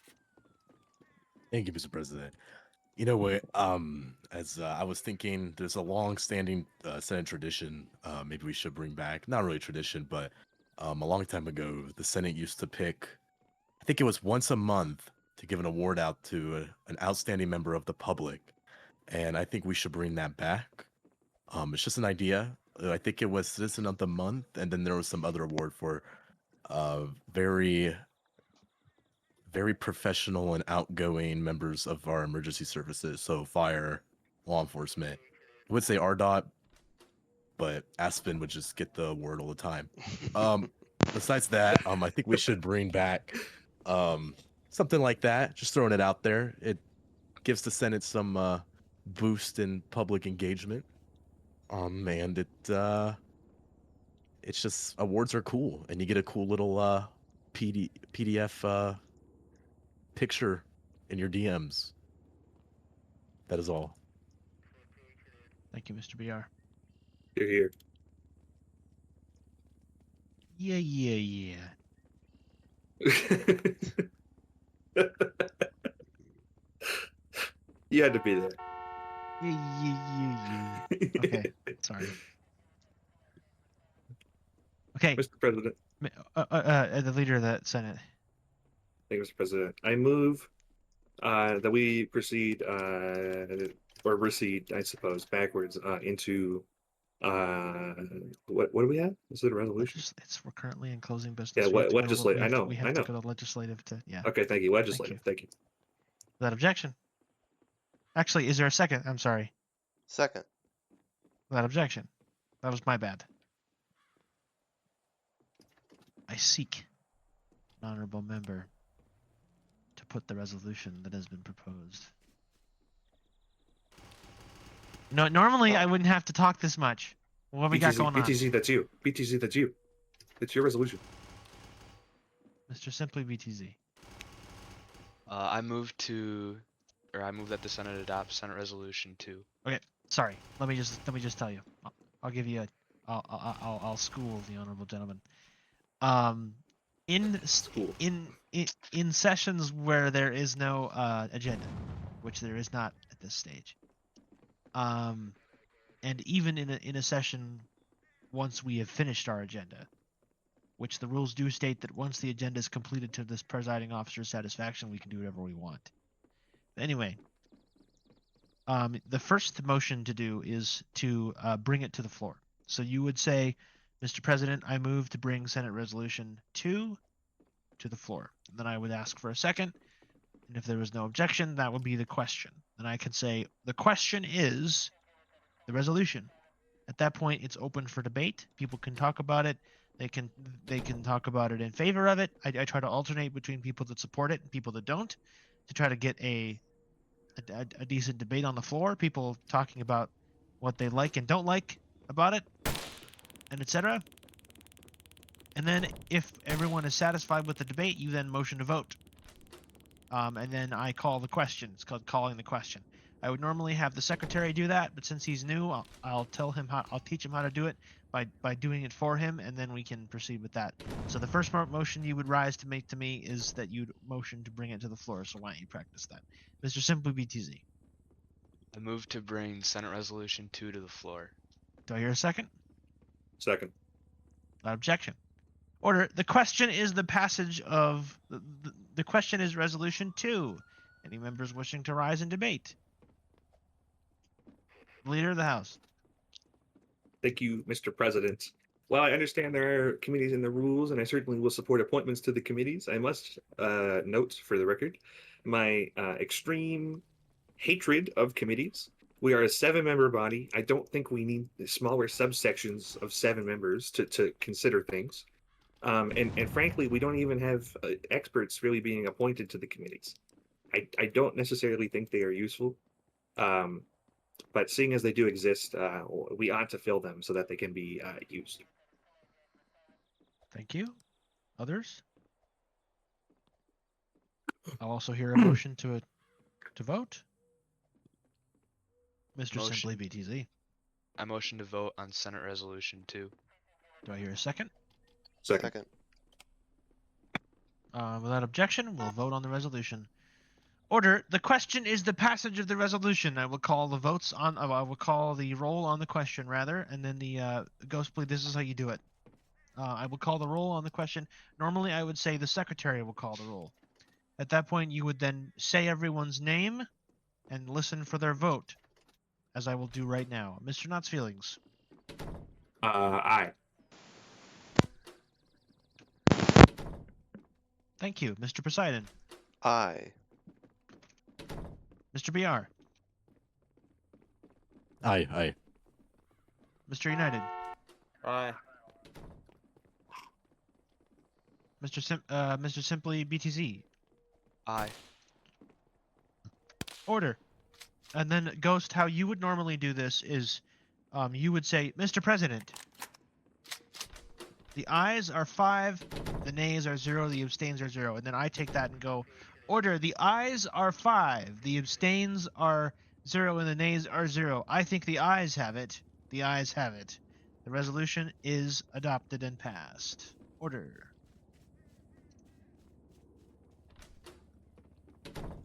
Thank you, Mr. President. You know what? As I was thinking, there's a long-standing Senate tradition. Maybe we should bring back, not really tradition, but a long time ago, the Senate used to pick, I think it was once a month, to give an award out to an outstanding member of the public. And I think we should bring that back. It's just an idea. I think it was Citizen of the Month, and then there was some other award for very, very professional and outgoing members of our emergency services. So fire, law enforcement. I would say RDOT, but Aspen would just get the award all the time. Besides that, I think we should bring back something like that. Just throwing it out there. It gives the Senate some boost in public engagement. And it's just awards are cool, and you get a cool little PDF picture in your DMs. That is all. Thank you, Mr. BR. You're here. Yeah. You had to be there. Yeah. Okay, sorry. Okay, Mr. President. the leader of the Senate. Thank you, Mr. President. I move that we proceed or recede, I suppose, backwards into what do we have? Is it a resolution? We're currently in closing business. Yeah, We have to go to- legislative. I know. We have to go to legislative to Okay, thank you. Legislative. Thank you. Without objection. Actually, is there a second? I'm sorry. Second. Without objection. That was my bad. I seek an honorable member to put the resolution that has been proposed. No, normally I wouldn't have to talk this much. What we got going on? BTC, that's you. BTC, that's you. It's your resolution. Mr. Simply BTZ. I move that the Senate adopt Senate Resolution 2. Okay, sorry. Let me just tell you. I'll give you a. I'll school the honorable gentleman. In sessions where there is no agenda, which there is not at this stage. And even in a session once we have finished our agenda, which the rules do state that once the agenda is completed to this presiding officer's satisfaction, we can do whatever we want. But anyway, the first motion to do is to bring it to the floor. So you would say, Mr. President, I move to bring Senate Resolution 2 to the floor. And then I would ask for a second. And if there was no objection, that would be the question. And I can say, the question is the resolution. At that point, it's open for debate. People can talk about it. They can talk about it in favor of it. I try to alternate between people that support it and people that don't, to try to get a decent debate on the floor. People talking about what they like and don't like about it, and etc. And then if everyone is satisfied with the debate, you then motion to vote. And then I call the question. It's called calling the question. I would normally have the secretary do that, but since he's new, I'll teach him how to do it by doing it for him, and then we can proceed with that. So the first motion you would rise to make to me is that you'd motion to bring it to the floor. So why don't you practice that, Mr. Simply BTZ? I move to bring Senate Resolution 2 to the floor. Do I hear a second? Second. Without objection. Order. The question is the passage of the question is resolution 2. Any members wishing to rise and debate? Leader of the House. Thank you, Mr. President. While I understand there are committees in the rules, and I certainly will support appointments to the committees, I must note for the record my extreme hatred of committees. We are a 7-member body. I don't think we need smaller subsections of 7 members to consider things. And frankly, we don't even have experts really being appointed to the committees. I don't necessarily think they are useful. But seeing as they do exist, we ought to fill them so that they can be used. Thank you. Others? I'll also hear a motion to vote. Mr. Motion. Simply BTZ. I motion to vote on Senate Resolution 2. Do I hear a second? Second. Without objection, we'll vote on the resolution. Order. The question is the passage of the resolution. I will call the votes on. I will call the roll on the question rather, and then the ghost plea. This is how you do it. I will call the roll on the question. Normally, I would say the secretary will call the roll. At that point, you would then say everyone's name and listen for their vote, as I will do right now. Mr. Knott's feelings. Aye. Thank you, Mr. Poseidon. Aye. Mr. BR. Aye. Mr. United. Aye. Mr. Simply BTZ. Aye. Order. And then Ghost, how you would normally do this is you would say, Mr. President, the ayes are 5, the nays are 0, the abstains are 0. And then I take that and go, order, the ayes are 5, the abstains are 0, and the nays are 0. I think the ayes have it. The ayes have it. The resolution is adopted and passed. Order.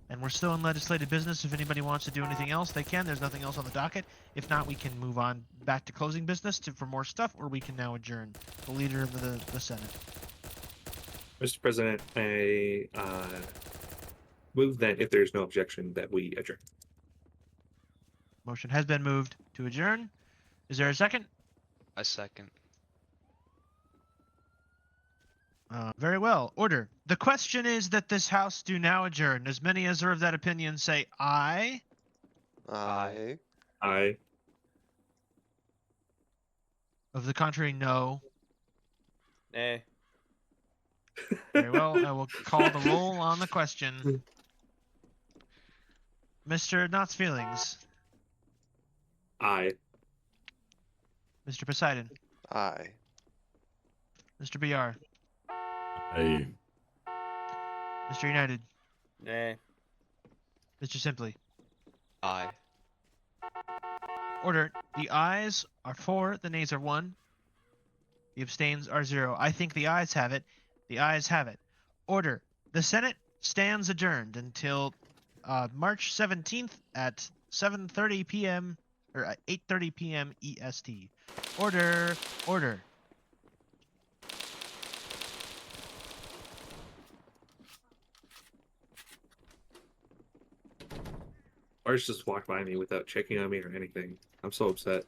And we're still in legislative business. If anybody wants to do anything else, they can. There's nothing else on the docket. If not, we can move on back to closing business for more stuff, or we can now adjourn. The leader of the Senate. Mr. President, I move that if there's no objection that we adjourn. Motion has been moved to adjourn. Is there a second? I second. Very well. Order. The question is that this House do now adjourn. As many as are of that opinion say aye. Aye. Aye. Of the contrary, no. Nay. Very well. I will call the roll on the question. Mr. Knott's feelings. Aye. Mr. Poseidon. Aye. Mr. BR. Aye. Mr. United. Nay. Mr. Simply. Aye. Order. The ayes are 4, the nays are 1. The abstains are 0. I think the ayes have it. The ayes have it. Order. The Senate stands adjourned until March 17th at 7:30 p.m. or at 8:30 p.m. EST. Order. Order. Ours just walked by me without checking on me or anything. I'm so upset.